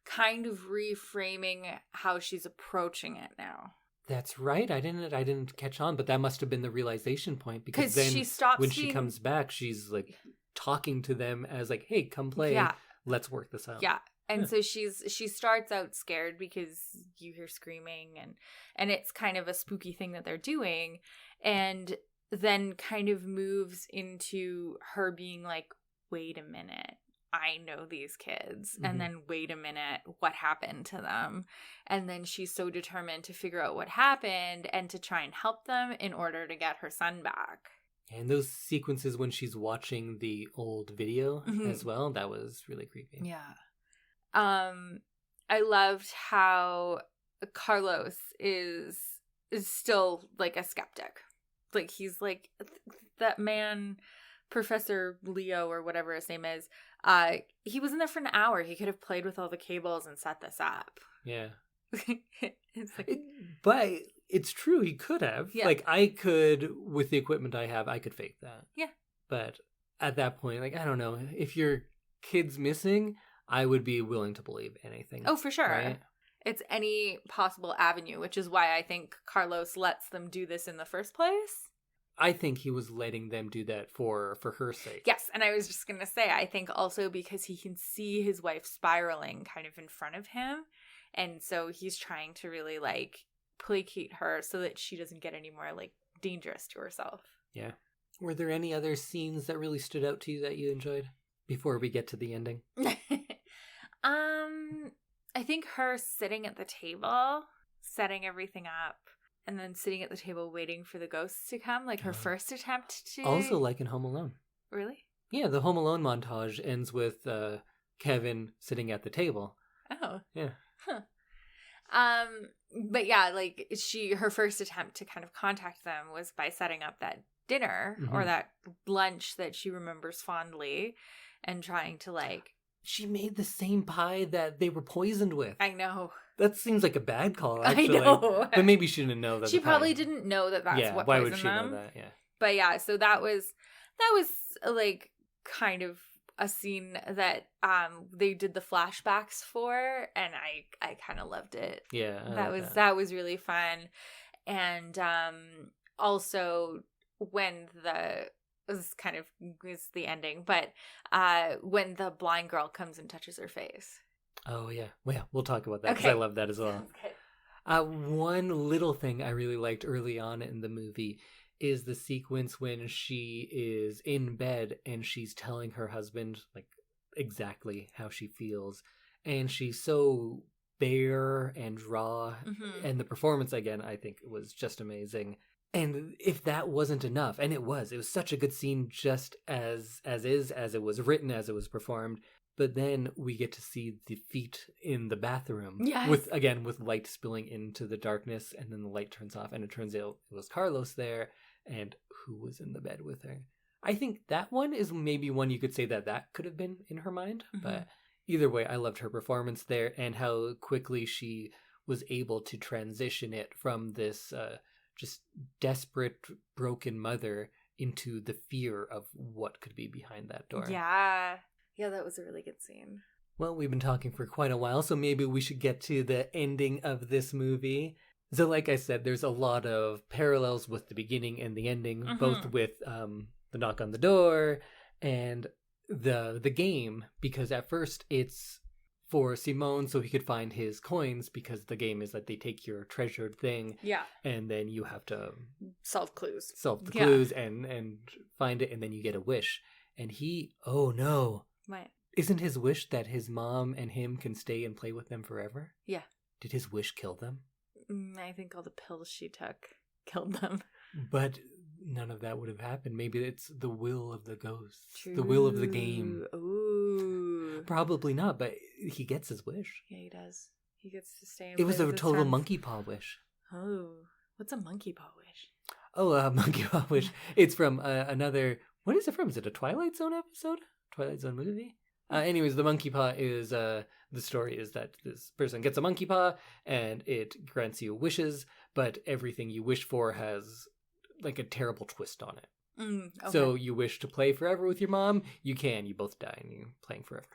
Speaker 2: kind of reframing how she's approaching it now.
Speaker 1: That's right. I didn't catch on, but that must have been the realization point because then
Speaker 2: she stops
Speaker 1: when she comes back, she's like talking to them as like, "Hey, come play.
Speaker 2: Yeah.
Speaker 1: Let's work this out."
Speaker 2: Yeah. And so she starts out scared because you hear screaming and it's kind of a spooky thing that they're doing, and then kind of moves into her being like, wait a minute, I know these kids. And then wait a minute, what happened to them? And then she's so determined to figure out what happened and to try and help them in order to get her son back.
Speaker 1: And those sequences when she's watching the old video as well, that was really creepy.
Speaker 2: Yeah. I loved how Carlos is still like a skeptic. Like he's like, that man, Professor Leo or whatever his name is, he was in there for an hour. He could have played with all the cables and set this up.
Speaker 1: Yeah.
Speaker 2: It's like,
Speaker 1: but it's true, he could have. Yeah. Like I could, with the equipment I have, I could fake that.
Speaker 2: Yeah.
Speaker 1: But at that point, like, I don't know, if your kid's missing, I would be willing to believe anything.
Speaker 2: Oh, for sure.
Speaker 1: Right?
Speaker 2: It's any possible avenue, which is why I think Carlos lets them do this in the first place.
Speaker 1: I think he was letting them do that for her sake.
Speaker 2: Yes, and I was just going to say, I think also because he can see his wife spiraling kind of in front of him, and so he's trying to really, like, placate her so that she doesn't get any more, like, dangerous to herself.
Speaker 1: Yeah. Were there any other scenes that really stood out to you that you enjoyed before we get to the ending?
Speaker 2: I think her sitting at the table, setting everything up, and then sitting at the table waiting for the ghosts to come, like her first attempt to...
Speaker 1: Also like in Home Alone.
Speaker 2: Really?
Speaker 1: Yeah, the Home Alone montage ends with Kevin sitting at the table.
Speaker 2: Oh.
Speaker 1: Yeah.
Speaker 2: Huh. But yeah, like her first attempt to kind of contact them was by setting up that dinner or that lunch that she remembers fondly and trying to like...
Speaker 1: She made the same pie that they were poisoned with.
Speaker 2: I know.
Speaker 1: That seems like a bad call, actually.
Speaker 2: I know.
Speaker 1: But maybe she didn't know that.
Speaker 2: She probably didn't know that that's what poisoned them.
Speaker 1: Why would she know that? Yeah.
Speaker 2: But yeah, so that was like kind of a scene that they did the flashbacks for, and I kind of loved it.
Speaker 1: Yeah.
Speaker 2: That was really fun. And also when this kind of is the ending, but when the blind girl comes and touches her face.
Speaker 1: Oh, yeah. Well, we'll talk about that because I love that as well. Okay. One little thing I really liked early on in the movie is the sequence when she is in bed and she's telling her husband like exactly how she feels. And she's so bare and raw. And the performance, again, I think was just amazing. And if that wasn't enough, and it was such a good scene just as it was written, as it was performed. But then we get to see the feet in the bathroom.
Speaker 2: Yes.
Speaker 1: with light spilling into the darkness, and then the light turns off, and it turns out it was Carlos there, and who was in the bed with her. I think that one is maybe one you could say that could have been in her mind. But either way, I loved her performance there, and how quickly she was able to transition it from this just desperate, broken mother into the fear of what could be behind that door.
Speaker 2: Yeah, that was a really good scene.
Speaker 1: Well, we've been talking for quite a while, so maybe we should get to the ending of this movie. So like I said, there's a lot of parallels with the beginning and the ending, both with the knock on the door and the game, because at first it's for Simón so he could find his coins, because the game is that they take your treasured thing.
Speaker 2: Yeah.
Speaker 1: And then you have to
Speaker 2: solve clues.
Speaker 1: Solve the clues and find it, and then you get a wish. And oh no.
Speaker 2: What?
Speaker 1: Isn't his wish that his mom and him can stay and play with them forever?
Speaker 2: Yeah.
Speaker 1: Did his wish kill them?
Speaker 2: I think all the pills she took killed them.
Speaker 1: But none of that would have happened. Maybe it's the will of the ghosts.
Speaker 2: True.
Speaker 1: The will of the game.
Speaker 2: Ooh.
Speaker 1: Probably not, but he gets his wish.
Speaker 2: Yeah, he does. He gets to stay and
Speaker 1: It was
Speaker 2: play
Speaker 1: a
Speaker 2: with his
Speaker 1: total
Speaker 2: friends.
Speaker 1: monkey paw wish.
Speaker 2: Oh. What's a monkey paw wish?
Speaker 1: Oh, monkey paw wish. It's from another... What is it from? Is it a Twilight Zone episode? Twilight Zone movie? Anyways, the monkey paw is... the story is that this person gets a monkey paw and it grants you wishes, but everything you wish for has like a terrible twist on it.
Speaker 2: Okay.
Speaker 1: So you wish to play forever with your mom, you can. You both die and you're playing forever.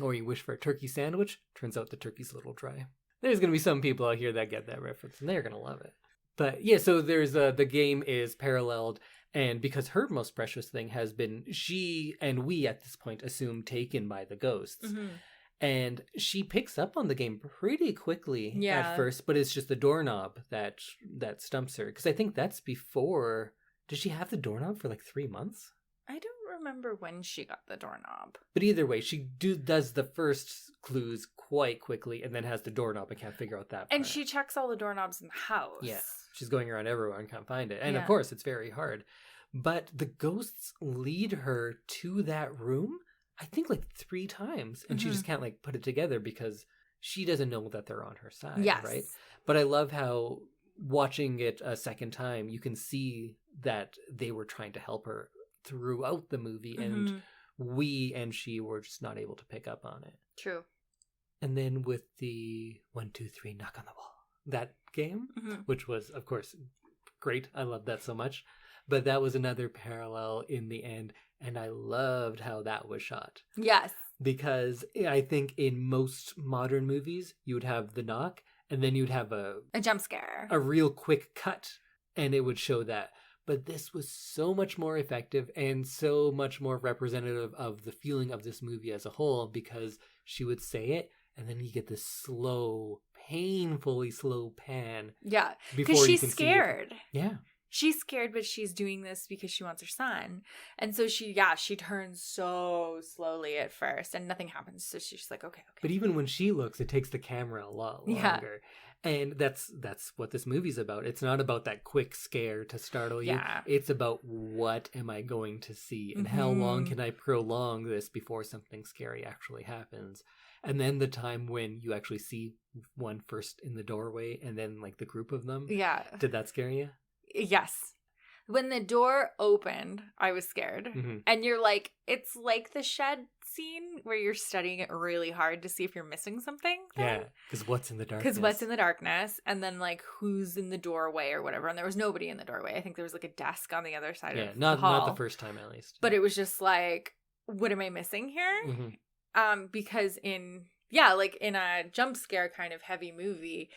Speaker 1: Or you wish for a turkey sandwich, turns out the turkey's a little dry. There's going to be some people out here that get that reference, and they're going to love it. But yeah, so there's the game is paralleled, and because her most precious thing has been, she and we at this point assume, taken by the ghosts. And she picks up on the game pretty quickly at first, but it's just the doorknob that stumps her. Because I think that's before... Did she have the doorknob for like 3 months?
Speaker 2: I don't remember when she got the doorknob.
Speaker 1: But either way, she does the first clues quite quickly and then has the doorknob. I can't figure out that part.
Speaker 2: And she checks all the doorknobs in the house.
Speaker 1: Yeah. She's going around everywhere and can't find it. And of course, it's very hard. But the ghosts lead her to that room, I think like 3 times. And she just can't like put it together because she doesn't know that they're on her side.
Speaker 2: Yes.
Speaker 1: Right? But I love how watching it a second time, you can see that they were trying to help her throughout the movie, and we and she were just not able to pick up on it.
Speaker 2: True.
Speaker 1: And then with the 1, 2, 3 knock on the wall, that game, which was of course great, I loved that so much, but that was another parallel in the end, and I loved how that was shot.
Speaker 2: Yes.
Speaker 1: Because I think in most modern movies you would have the knock and then you'd have a
Speaker 2: jump scare,
Speaker 1: a real quick cut, and it would show that. But this was so much more effective and so much more representative of the feeling of this movie as a whole, because she would say it and then you get this slow, painfully slow pan.
Speaker 2: Yeah, because she's scared.
Speaker 1: Yeah.
Speaker 2: She's scared, but she's doing this because she wants her son. And so she turns so slowly at first and nothing happens. So she's like, okay.
Speaker 1: But even when she looks, it takes the camera a lot longer. Yeah. And that's what this movie's about. It's not about that quick scare to startle you.
Speaker 2: Yeah.
Speaker 1: It's about what am I going to see and how long can I prolong this before something scary actually happens. And then the time when you actually see one first in the doorway and then like the group of them.
Speaker 2: Yeah.
Speaker 1: Did that scare you?
Speaker 2: Yes. When the door opened, I was scared. And you're like, it's like the shed scene where you're studying it really hard to see if you're missing something.
Speaker 1: Yeah, because what's in the darkness?
Speaker 2: And then like who's in the doorway or whatever. And there was nobody in the doorway. I think there was like a desk on the other side of the hall.
Speaker 1: Not the first time at least.
Speaker 2: But it was just like, what am I missing here? Because in a jump scare kind of heavy movie,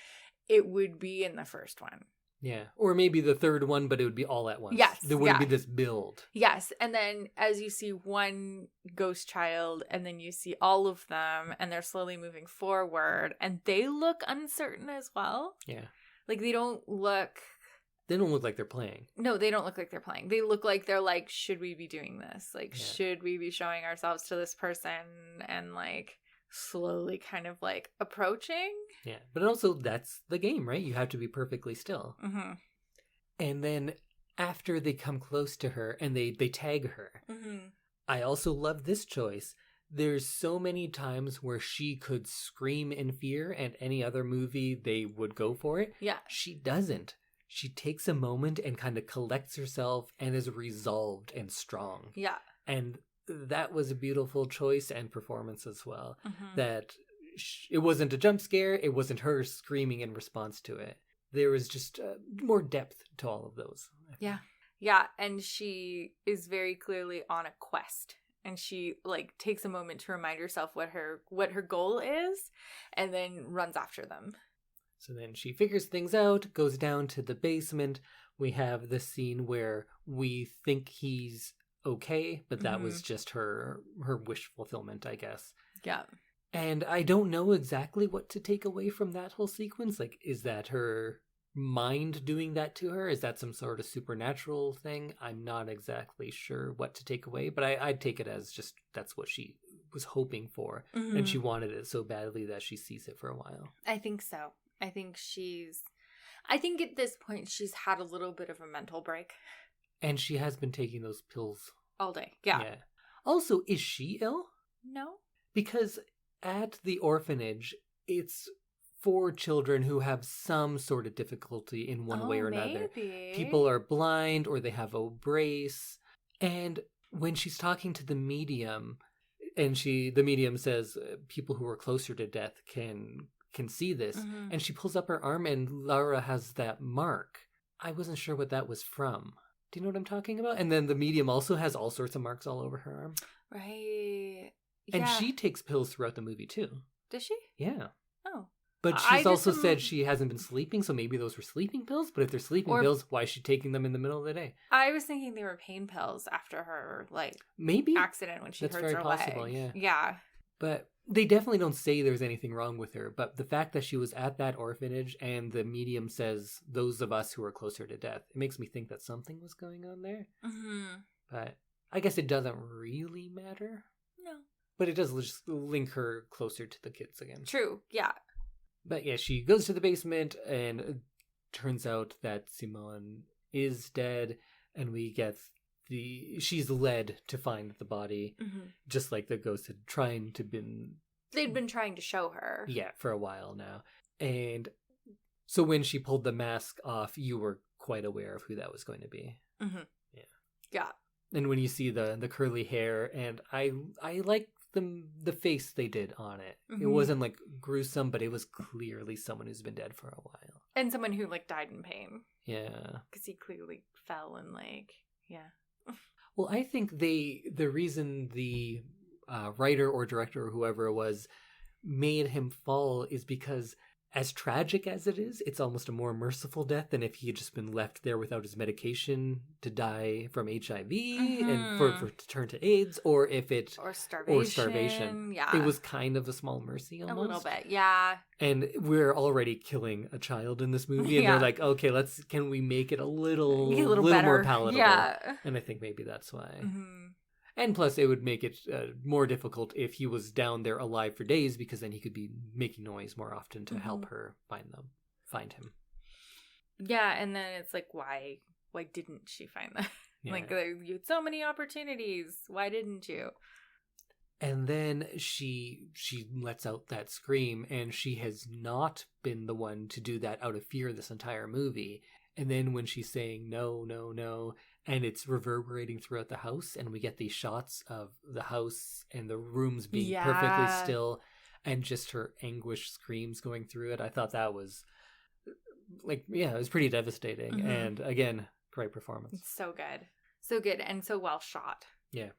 Speaker 2: it would be in the first one.
Speaker 1: Yeah. Or maybe the third one, but it would be all at once.
Speaker 2: Yes.
Speaker 1: There wouldn't be this build.
Speaker 2: Yes. And then as you see one ghost child and then you see all of them and they're slowly moving forward and they look uncertain as well.
Speaker 1: Yeah.
Speaker 2: Like they don't look
Speaker 1: like they're playing.
Speaker 2: No, they don't look like they're playing. They look like they're like, should we be doing this? Like, should we be showing ourselves to this person and like slowly kind of like approaching?
Speaker 1: Yeah, but also that's the game, right? You have to be perfectly still. And then after they come close to her and they tag her, I also love this choice. There's so many times where she could scream in fear, and any other movie they would go for it.
Speaker 2: Yeah.
Speaker 1: She doesn't. She takes a moment and kind of collects herself and is resolved and strong.
Speaker 2: Yeah.
Speaker 1: And that was a beautiful choice and performance as well. That it wasn't a jump scare. It wasn't her screaming in response to it. There was just more depth to all of those.
Speaker 2: Yeah. Yeah. And she is very clearly on a quest. And she like takes a moment to remind herself what her goal is, and then runs after them.
Speaker 1: So then she figures things out, goes down to the basement. We have the scene where we think he's okay, but that was just her wish fulfillment, I guess.
Speaker 2: Yeah.
Speaker 1: And I don't know exactly what to take away from that whole sequence. Like, is that her mind doing that to her? Is that some sort of supernatural thing? I'm not exactly sure what to take away, but I'd take it as just that's what she was hoping for. And she wanted it so badly that she sees it for a while.
Speaker 2: I think so. I think at this point she's had a little bit of a mental break.
Speaker 1: And she has been taking those pills
Speaker 2: all day. Yeah.
Speaker 1: Also, is she ill?
Speaker 2: No.
Speaker 1: Because at the orphanage, it's for children who have some sort of difficulty in one way or another. People are blind or they have a brace. And when she's talking to the medium, and the medium says people who are closer to death can see this, and she pulls up her arm and Laura has that mark. I wasn't sure what that was from. Do you know what I'm talking about? And then the medium also has all sorts of marks all over her arm.
Speaker 2: Right.
Speaker 1: And she takes pills throughout the movie too.
Speaker 2: Does she?
Speaker 1: Yeah.
Speaker 2: Oh.
Speaker 1: But she's also said she hasn't been sleeping, so maybe those were sleeping pills. But if they're sleeping pills, why is she taking them in the middle of the day?
Speaker 2: I was thinking they were pain pills after her
Speaker 1: maybe
Speaker 2: accident when she hurts her leg.
Speaker 1: That's very possible, yeah.
Speaker 2: Yeah.
Speaker 1: But they definitely don't say there's anything wrong with her. But the fact that she was at that orphanage and the medium says those of us who are closer to death, it makes me think that something was going on there. But I guess it doesn't really matter.
Speaker 2: No.
Speaker 1: But it does just link her closer to the kids again.
Speaker 2: True, yeah.
Speaker 1: But yeah, she goes to the basement and it turns out that Simón is dead, and we get she's led to find the body, just like the ghost had they'd been trying to show her. Yeah, for a while now. And so when she pulled the mask off, you were quite aware of who that was going to be. Yeah. And when you see the curly hair, and I like the face they did on it. It wasn't like gruesome, but it was clearly someone who's been dead for a while.
Speaker 2: And someone who died in pain.
Speaker 1: Yeah.
Speaker 2: Because he clearly fell and yeah.
Speaker 1: Well, I think the reason the writer or director or whoever it was made him fall is because, as tragic as it is, it's almost a more merciful death than if he had just been left there without his medication to die from HIV and to turn to AIDS, or starvation. Yeah, it was kind of a small mercy, almost.
Speaker 2: A little bit, yeah.
Speaker 1: And we're already killing a child in this movie, and they're like, okay, can we make it a little more palatable?
Speaker 2: Yeah,
Speaker 1: and I think maybe that's why. And plus, it would make it more difficult if he was down there alive for days, because then he could be making noise more often to help her find him.
Speaker 2: Yeah, and then it's like, why didn't she find them? Yeah. You had so many opportunities. Why didn't you?
Speaker 1: And then she lets out that scream, and she has not been the one to do that out of fear this entire movie. And then when she's saying no, no, no, and it's reverberating throughout the house, and we get these shots of the house and the rooms being perfectly still, and just her anguish screams going through it. I thought that was it was pretty devastating. And again, great performance.
Speaker 2: It's so good and so well shot.
Speaker 1: Yeah.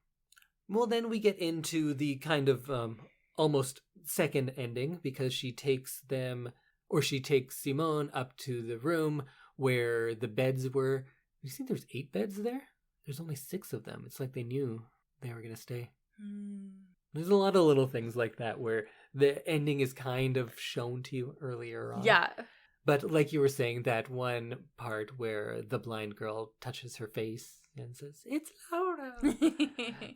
Speaker 1: Well, then we get into the kind of almost second ending, because she takes Simón up to the room where the beds were. You see there's 8 beds there? There's only 6 of them. It's like they knew they were going to stay. There's a lot of little things like that where the ending is kind of shown to you earlier on.
Speaker 2: Yeah.
Speaker 1: But like you were saying, that one part where the blind girl touches her face and says, "It's Laura."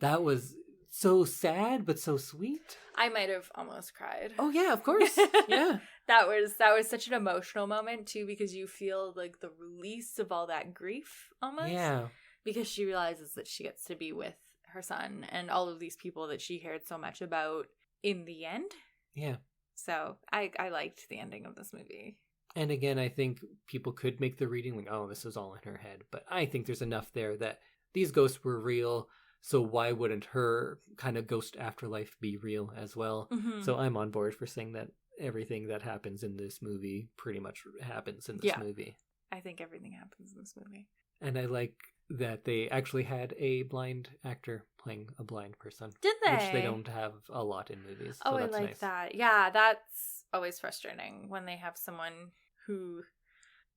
Speaker 1: That was so sad, but so sweet.
Speaker 2: I might have almost cried.
Speaker 1: Oh yeah, of course. Yeah.
Speaker 2: That was such an emotional moment too, because you feel like the release of all that grief almost.
Speaker 1: Yeah.
Speaker 2: Because she realizes that she gets to be with her son and all of these people that she cared so much about in the end.
Speaker 1: Yeah.
Speaker 2: So I liked the ending of this movie.
Speaker 1: And again, I think people could make the reading like, oh, this is all in her head. But I think there's enough there that these ghosts were real. So why wouldn't her kind of ghost afterlife be real as well?
Speaker 2: Mm-hmm.
Speaker 1: So I'm on board for saying that everything that happens in this movie pretty much happens in this movie.
Speaker 2: I think everything happens in this movie.
Speaker 1: And I like that they actually had a blind actor playing a blind person.
Speaker 2: Did they?
Speaker 1: Which they don't have a lot in movies. So
Speaker 2: I
Speaker 1: that's
Speaker 2: like
Speaker 1: nice.
Speaker 2: that. Yeah, that's always frustrating when they have someone who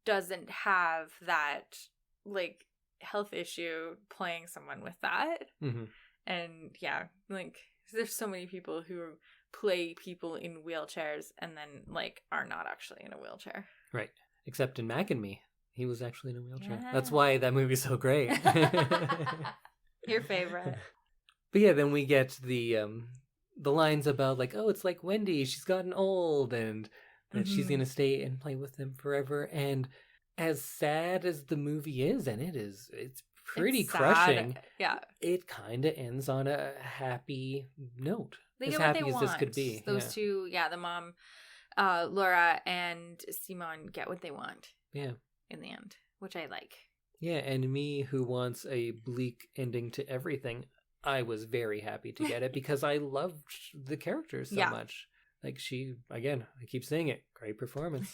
Speaker 2: doesn't have that, like, health issue playing someone with that.
Speaker 1: Mm-hmm.
Speaker 2: And yeah, like, there's so many people who play people in wheelchairs and then, like, are not actually in a wheelchair.
Speaker 1: Right. Except in Mac and Me, he was actually in a wheelchair.
Speaker 2: Yeah.
Speaker 1: That's why that movie's so great.
Speaker 2: Your favorite.
Speaker 1: But yeah, then we get the lines about like, oh, it's like Wendy, she's gotten old, and that she's gonna stay and play with them forever. And as sad as the movie is, and it's pretty crushing.
Speaker 2: Yeah,
Speaker 1: it kind of ends on a happy note.
Speaker 2: They
Speaker 1: as
Speaker 2: get
Speaker 1: happy
Speaker 2: what they
Speaker 1: as
Speaker 2: want.
Speaker 1: this could be.
Speaker 2: Those two, the mom, Laura and Simón get what they want.
Speaker 1: Yeah.
Speaker 2: In the end, which I like.
Speaker 1: Yeah, and me, who wants a bleak ending to everything, I was very happy to get it because I loved the characters so much. Like she, again, I keep saying it, great performance.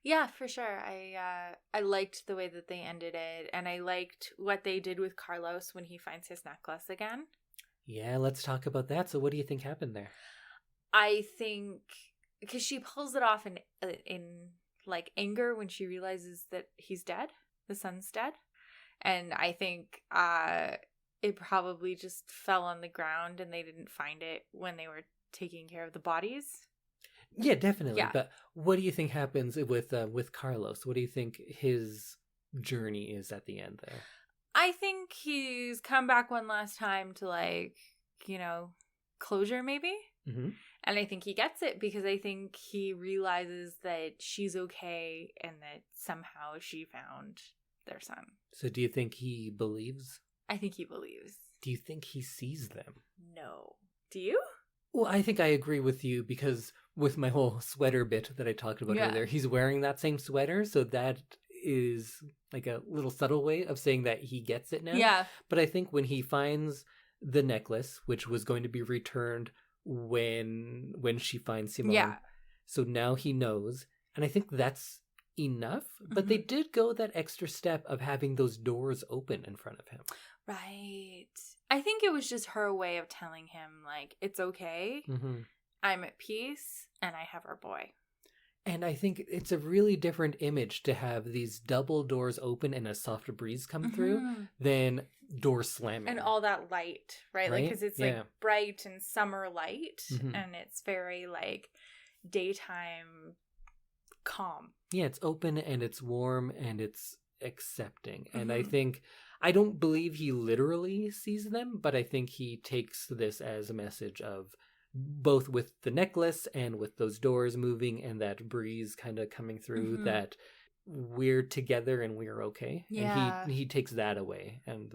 Speaker 2: Yeah, for sure. I liked the way that they ended it, and I liked what they did with Carlos when he finds his necklace again.
Speaker 1: Yeah, let's talk about that. So what do you think happened there?
Speaker 2: I think because she pulls it off in like anger when she realizes that he's dead, the son's dead, and I think it probably just fell on the ground and they didn't find it when they were taking care of the bodies.
Speaker 1: Yeah, definitely.
Speaker 2: Yeah.
Speaker 1: But what do you think happens with Carlos? What do you think his journey is at the end there?
Speaker 2: I think he's come back one last time to, like, closure maybe.
Speaker 1: Mm-hmm.
Speaker 2: And I think he gets it because I think he realizes that she's okay and that somehow she found their son.
Speaker 1: So do you think he believes?
Speaker 2: I think he believes.
Speaker 1: Do you think he sees them?
Speaker 2: No. Do you?
Speaker 1: Well, I think I agree with you because with my whole sweater bit that I talked about earlier, he's wearing that same sweater. So that is like a little subtle way of saying that he gets it now.
Speaker 2: Yeah.
Speaker 1: But I think when he finds the necklace, which was going to be returned when she finds Simón, so now he knows. And I think that's enough. But they did go that extra step of having those doors open in front of him.
Speaker 2: Right. I think it was just her way of telling him, like, it's okay.
Speaker 1: Mm-hmm.
Speaker 2: I'm at peace and I have our boy.
Speaker 1: And I think it's a really different image to have these double doors open and a soft breeze come through than doors slamming.
Speaker 2: And all that light, right? Like, because it's like bright and summer light and it's very like daytime calm.
Speaker 1: Yeah, it's open and it's warm and it's accepting. And I don't believe he literally sees them, but I think he takes this as a message of both with the necklace and with those doors moving and that breeze kind of coming through that we're together and we're okay.
Speaker 2: Yeah.
Speaker 1: And he takes that away. And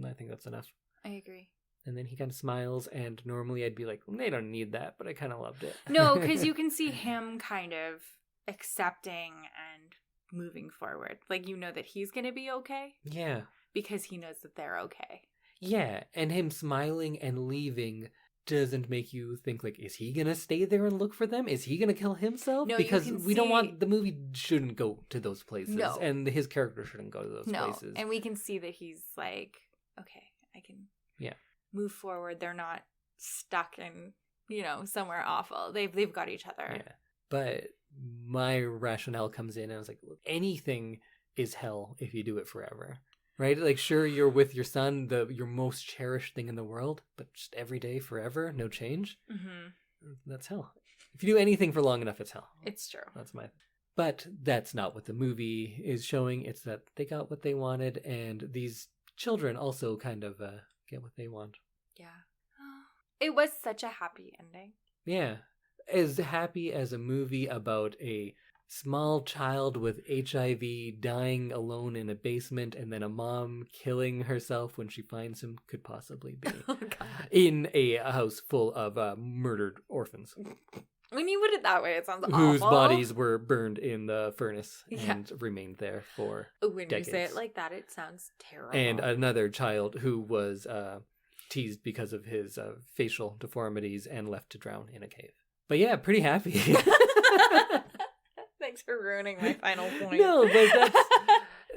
Speaker 1: I think that's enough.
Speaker 2: I agree.
Speaker 1: And then he kind of smiles, and normally I'd be like, well, they don't need that, but I kind of loved it.
Speaker 2: No, because you can see him kind of accepting and moving forward. Like, you know that he's going to be okay.
Speaker 1: Yeah.
Speaker 2: Because he knows that they're okay.
Speaker 1: Yeah, and him smiling and leaving doesn't make you think, like, is he going to stay there and look for them? Is he going to kill himself?
Speaker 2: No,
Speaker 1: because we don't want, the movie shouldn't go to those places.
Speaker 2: No.
Speaker 1: And his character shouldn't go to those places.
Speaker 2: And we can see that he's like, okay, I can move forward. They're not stuck in, somewhere awful. They've got each other.
Speaker 1: Yeah. But my rationale comes in and I was like, look, anything is hell if you do it forever. Right? Like, sure, you're with your son, your most cherished thing in the world, but just every day, forever, no change. Mm-hmm. That's hell. If you do anything for long enough, it's hell.
Speaker 2: It's true.
Speaker 1: That's But that's not what the movie is showing. It's that they got what they wanted, and these children also kind of get what they want.
Speaker 2: Yeah. It was such a happy ending.
Speaker 1: Yeah. As happy as a movie about a small child with HIV dying alone in a basement and then a mom killing herself when she finds him could possibly be.
Speaker 2: Oh, God.
Speaker 1: In a house full of murdered orphans.
Speaker 2: When you put it that way, it sounds awful.
Speaker 1: Whose bodies were burned in the furnace
Speaker 2: Yeah.
Speaker 1: and remained there for
Speaker 2: When
Speaker 1: decades.
Speaker 2: you say it like that, it sounds terrible.
Speaker 1: And another child who was teased because of his facial deformities and left to drown in a cave. But yeah, pretty happy.
Speaker 2: Thanks for ruining my final point.
Speaker 1: No, but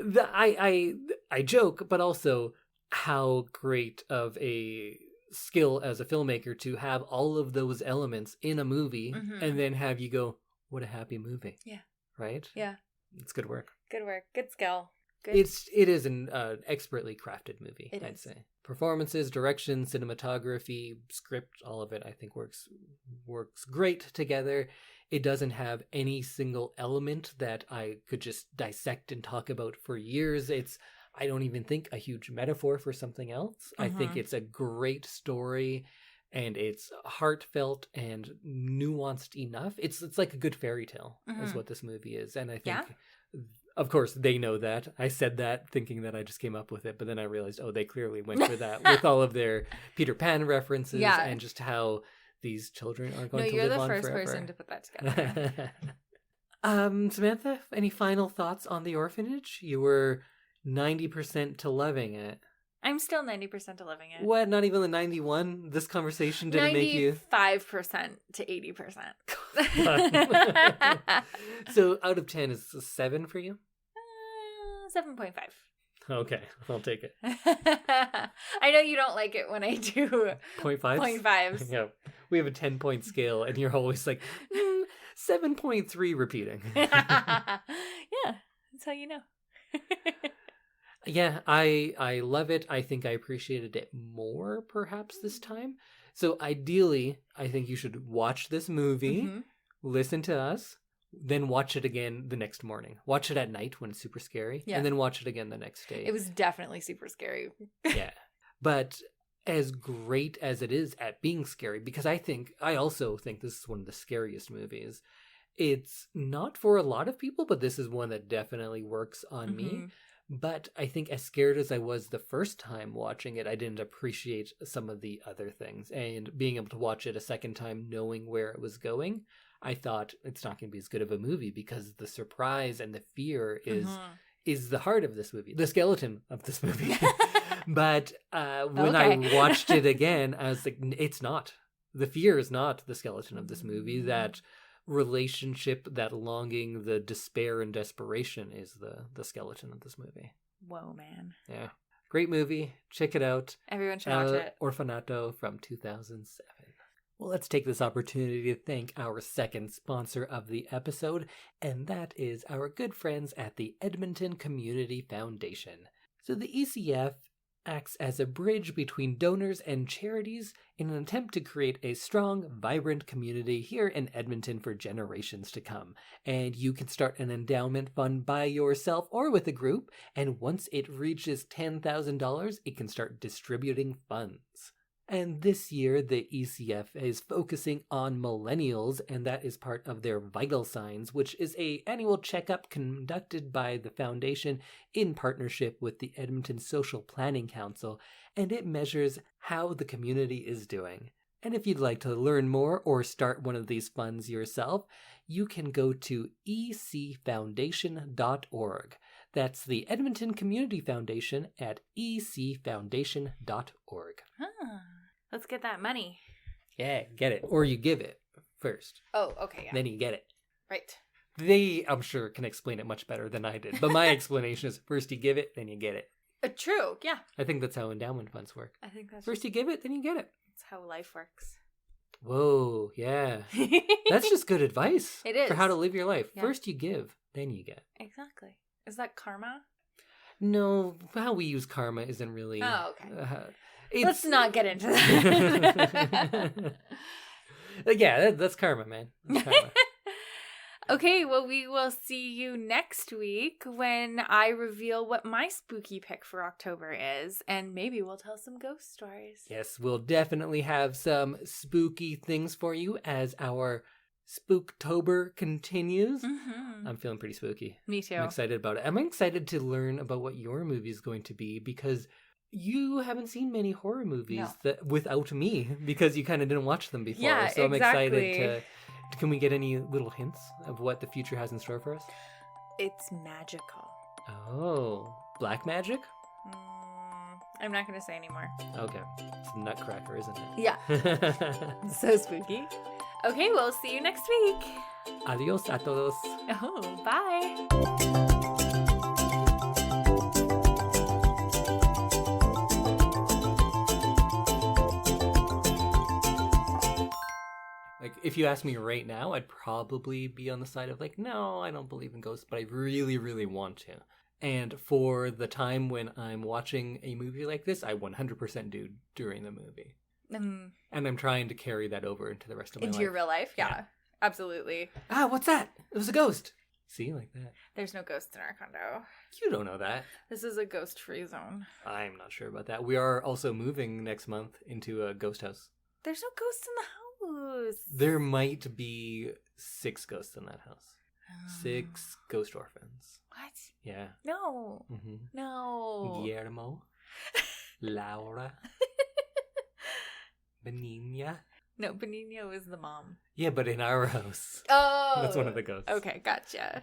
Speaker 1: that's I joke, but also how great of a skill as a filmmaker to have all of those elements in a movie and then have you go, what a happy movie.
Speaker 2: Yeah.
Speaker 1: Right?
Speaker 2: Yeah.
Speaker 1: It's good work.
Speaker 2: Good work. Good skill. Good.
Speaker 1: It is an expertly crafted movie,
Speaker 2: It
Speaker 1: I'd
Speaker 2: is.
Speaker 1: say. Performances, direction, cinematography, script, all of it I think works great together. It doesn't have any single element that I could just dissect and talk about for years. It's, I don't even think, a huge metaphor for something else. I think it's a great story and it's heartfelt and nuanced enough. It's like a good fairy tale is what this movie is. And I think, of course, they know that. I said that thinking that I just came up with it, but then I realized, oh, they clearly went for that with all of their Peter Pan references and just how these children are going to live on forever.
Speaker 2: No, you're the first person to put that together.
Speaker 1: Samantha, any final thoughts on The Orphanage? You were 90% to loving it.
Speaker 2: I'm still 90% to loving it.
Speaker 1: What? Not even the 91? This conversation didn't make you...
Speaker 2: 95% to 80%.
Speaker 1: So out of 10 is a 7 for you?
Speaker 2: 7.5.
Speaker 1: Okay, I'll take it.
Speaker 2: I know you don't like it when I do
Speaker 1: 0.5s?
Speaker 2: 0.5s.
Speaker 1: Yeah. We have a 10-point scale, and you're always like, 7.3 repeating.
Speaker 2: Yeah, that's how you know.
Speaker 1: Yeah, I love it. I think I appreciated it more, perhaps, this time. So ideally, I think you should watch this movie, listen to us, then watch it again the next morning. Watch it at night when it's super scary, and then watch it again the next day.
Speaker 2: It was definitely super scary.
Speaker 1: Yeah. But as great as it is at being scary, because I also think this is one of the scariest movies. It's not for a lot of people, but this is one that definitely works on me. But I think as scared as I was the first time watching it, I didn't appreciate some of the other things. And being able to watch it a second time, knowing where it was going, I thought it's not going to be as good of a movie because the surprise and the fear is the heart of this movie, the skeleton of this movie. But when I watched it again, I was like, it's not. The fear is not the skeleton of this movie. That relationship, that longing, the despair and desperation is the skeleton of this movie.
Speaker 2: Whoa, man.
Speaker 1: Yeah. Great movie. Check it out.
Speaker 2: Everyone should watch it.
Speaker 1: Orfanato from 2007. Well, let's take this opportunity to thank our second sponsor of the episode, and that is our good friends at the Edmonton Community Foundation. So the ECF acts as a bridge between donors and charities in an attempt to create a strong, vibrant community here in Edmonton for generations to come. And you can start an endowment fund by yourself or with a group, and once it reaches $10,000, it can start distributing funds. And this year, the ECF is focusing on millennials, and that is part of their Vital Signs, which is an annual checkup conducted by the foundation in partnership with the Edmonton Social Planning Council, and it measures how the community is doing. And if you'd like to learn more or start one of these funds yourself, you can go to ecfoundation.org. That's the Edmonton Community Foundation at ecfoundation.org.
Speaker 2: Let's get that money.
Speaker 1: Yeah, get it. Or you give it first.
Speaker 2: Oh, okay, yeah.
Speaker 1: Then you get it.
Speaker 2: Right.
Speaker 1: They, I'm sure, can explain it much better than I did. But my explanation is first you give it, then you get it.
Speaker 2: True, yeah.
Speaker 1: I think that's how endowment funds work.
Speaker 2: I think that's
Speaker 1: First you give it, then you get it.
Speaker 2: That's how life works.
Speaker 1: Whoa, yeah. That's just good advice.
Speaker 2: It is.
Speaker 1: For how to live your life.
Speaker 2: Yeah.
Speaker 1: First you give, then you get.
Speaker 2: Exactly. Is that karma? No,
Speaker 1: how we use karma isn't really...
Speaker 2: Oh, okay. Let's not get into that.
Speaker 1: Yeah, that's karma, man. That's karma.
Speaker 2: Okay, well, we will see you next week when I reveal what my spooky pick for October is, and maybe we'll tell some ghost stories.
Speaker 1: Yes, we'll definitely have some spooky things for you as our Spooktober continues.
Speaker 2: Mm-hmm.
Speaker 1: I'm feeling pretty spooky.
Speaker 2: Me too.
Speaker 1: I'm excited about it. I'm excited to learn about what your movie is going to be because you haven't seen many horror movies that without me because you kind of didn't watch them before.
Speaker 2: Yeah,
Speaker 1: so I'm
Speaker 2: exactly.
Speaker 1: excited to. Can we get any little hints of what the future has in store for us?
Speaker 2: It's magical.
Speaker 1: Oh, black magic?
Speaker 2: I'm not going to say anymore.
Speaker 1: Okay. It's a nutcracker, isn't it?
Speaker 2: Yeah. So spooky. Okay, we'll see you next week.
Speaker 1: Adios a todos.
Speaker 2: Oh, bye.
Speaker 1: Like, if you ask me right now, I'd probably be on the side of like, no, I don't believe in ghosts, but I really, really want to. And for the time when I'm watching a movie like this, I 100% do during the movie. And I'm trying to carry that over into the rest of my life.
Speaker 2: Into your real life? Yeah, absolutely.
Speaker 1: Ah, what's that? It was a ghost. See, like that.
Speaker 2: There's no ghosts in our condo.
Speaker 1: You don't know that.
Speaker 2: This is a ghost-free zone.
Speaker 1: I'm not sure about that. We are also moving next month into a ghost house.
Speaker 2: There's no ghosts in the house.
Speaker 1: There might be 6 ghosts in that house. 6 ghost orphans.
Speaker 2: What?
Speaker 1: Yeah.
Speaker 2: No.
Speaker 1: Mm-hmm.
Speaker 2: No.
Speaker 1: Guillermo. Laura. Benigna.
Speaker 2: No, Benigno is the mom.
Speaker 1: Yeah, but in our house.
Speaker 2: Oh.
Speaker 1: That's one of the ghosts.
Speaker 2: Okay, gotcha.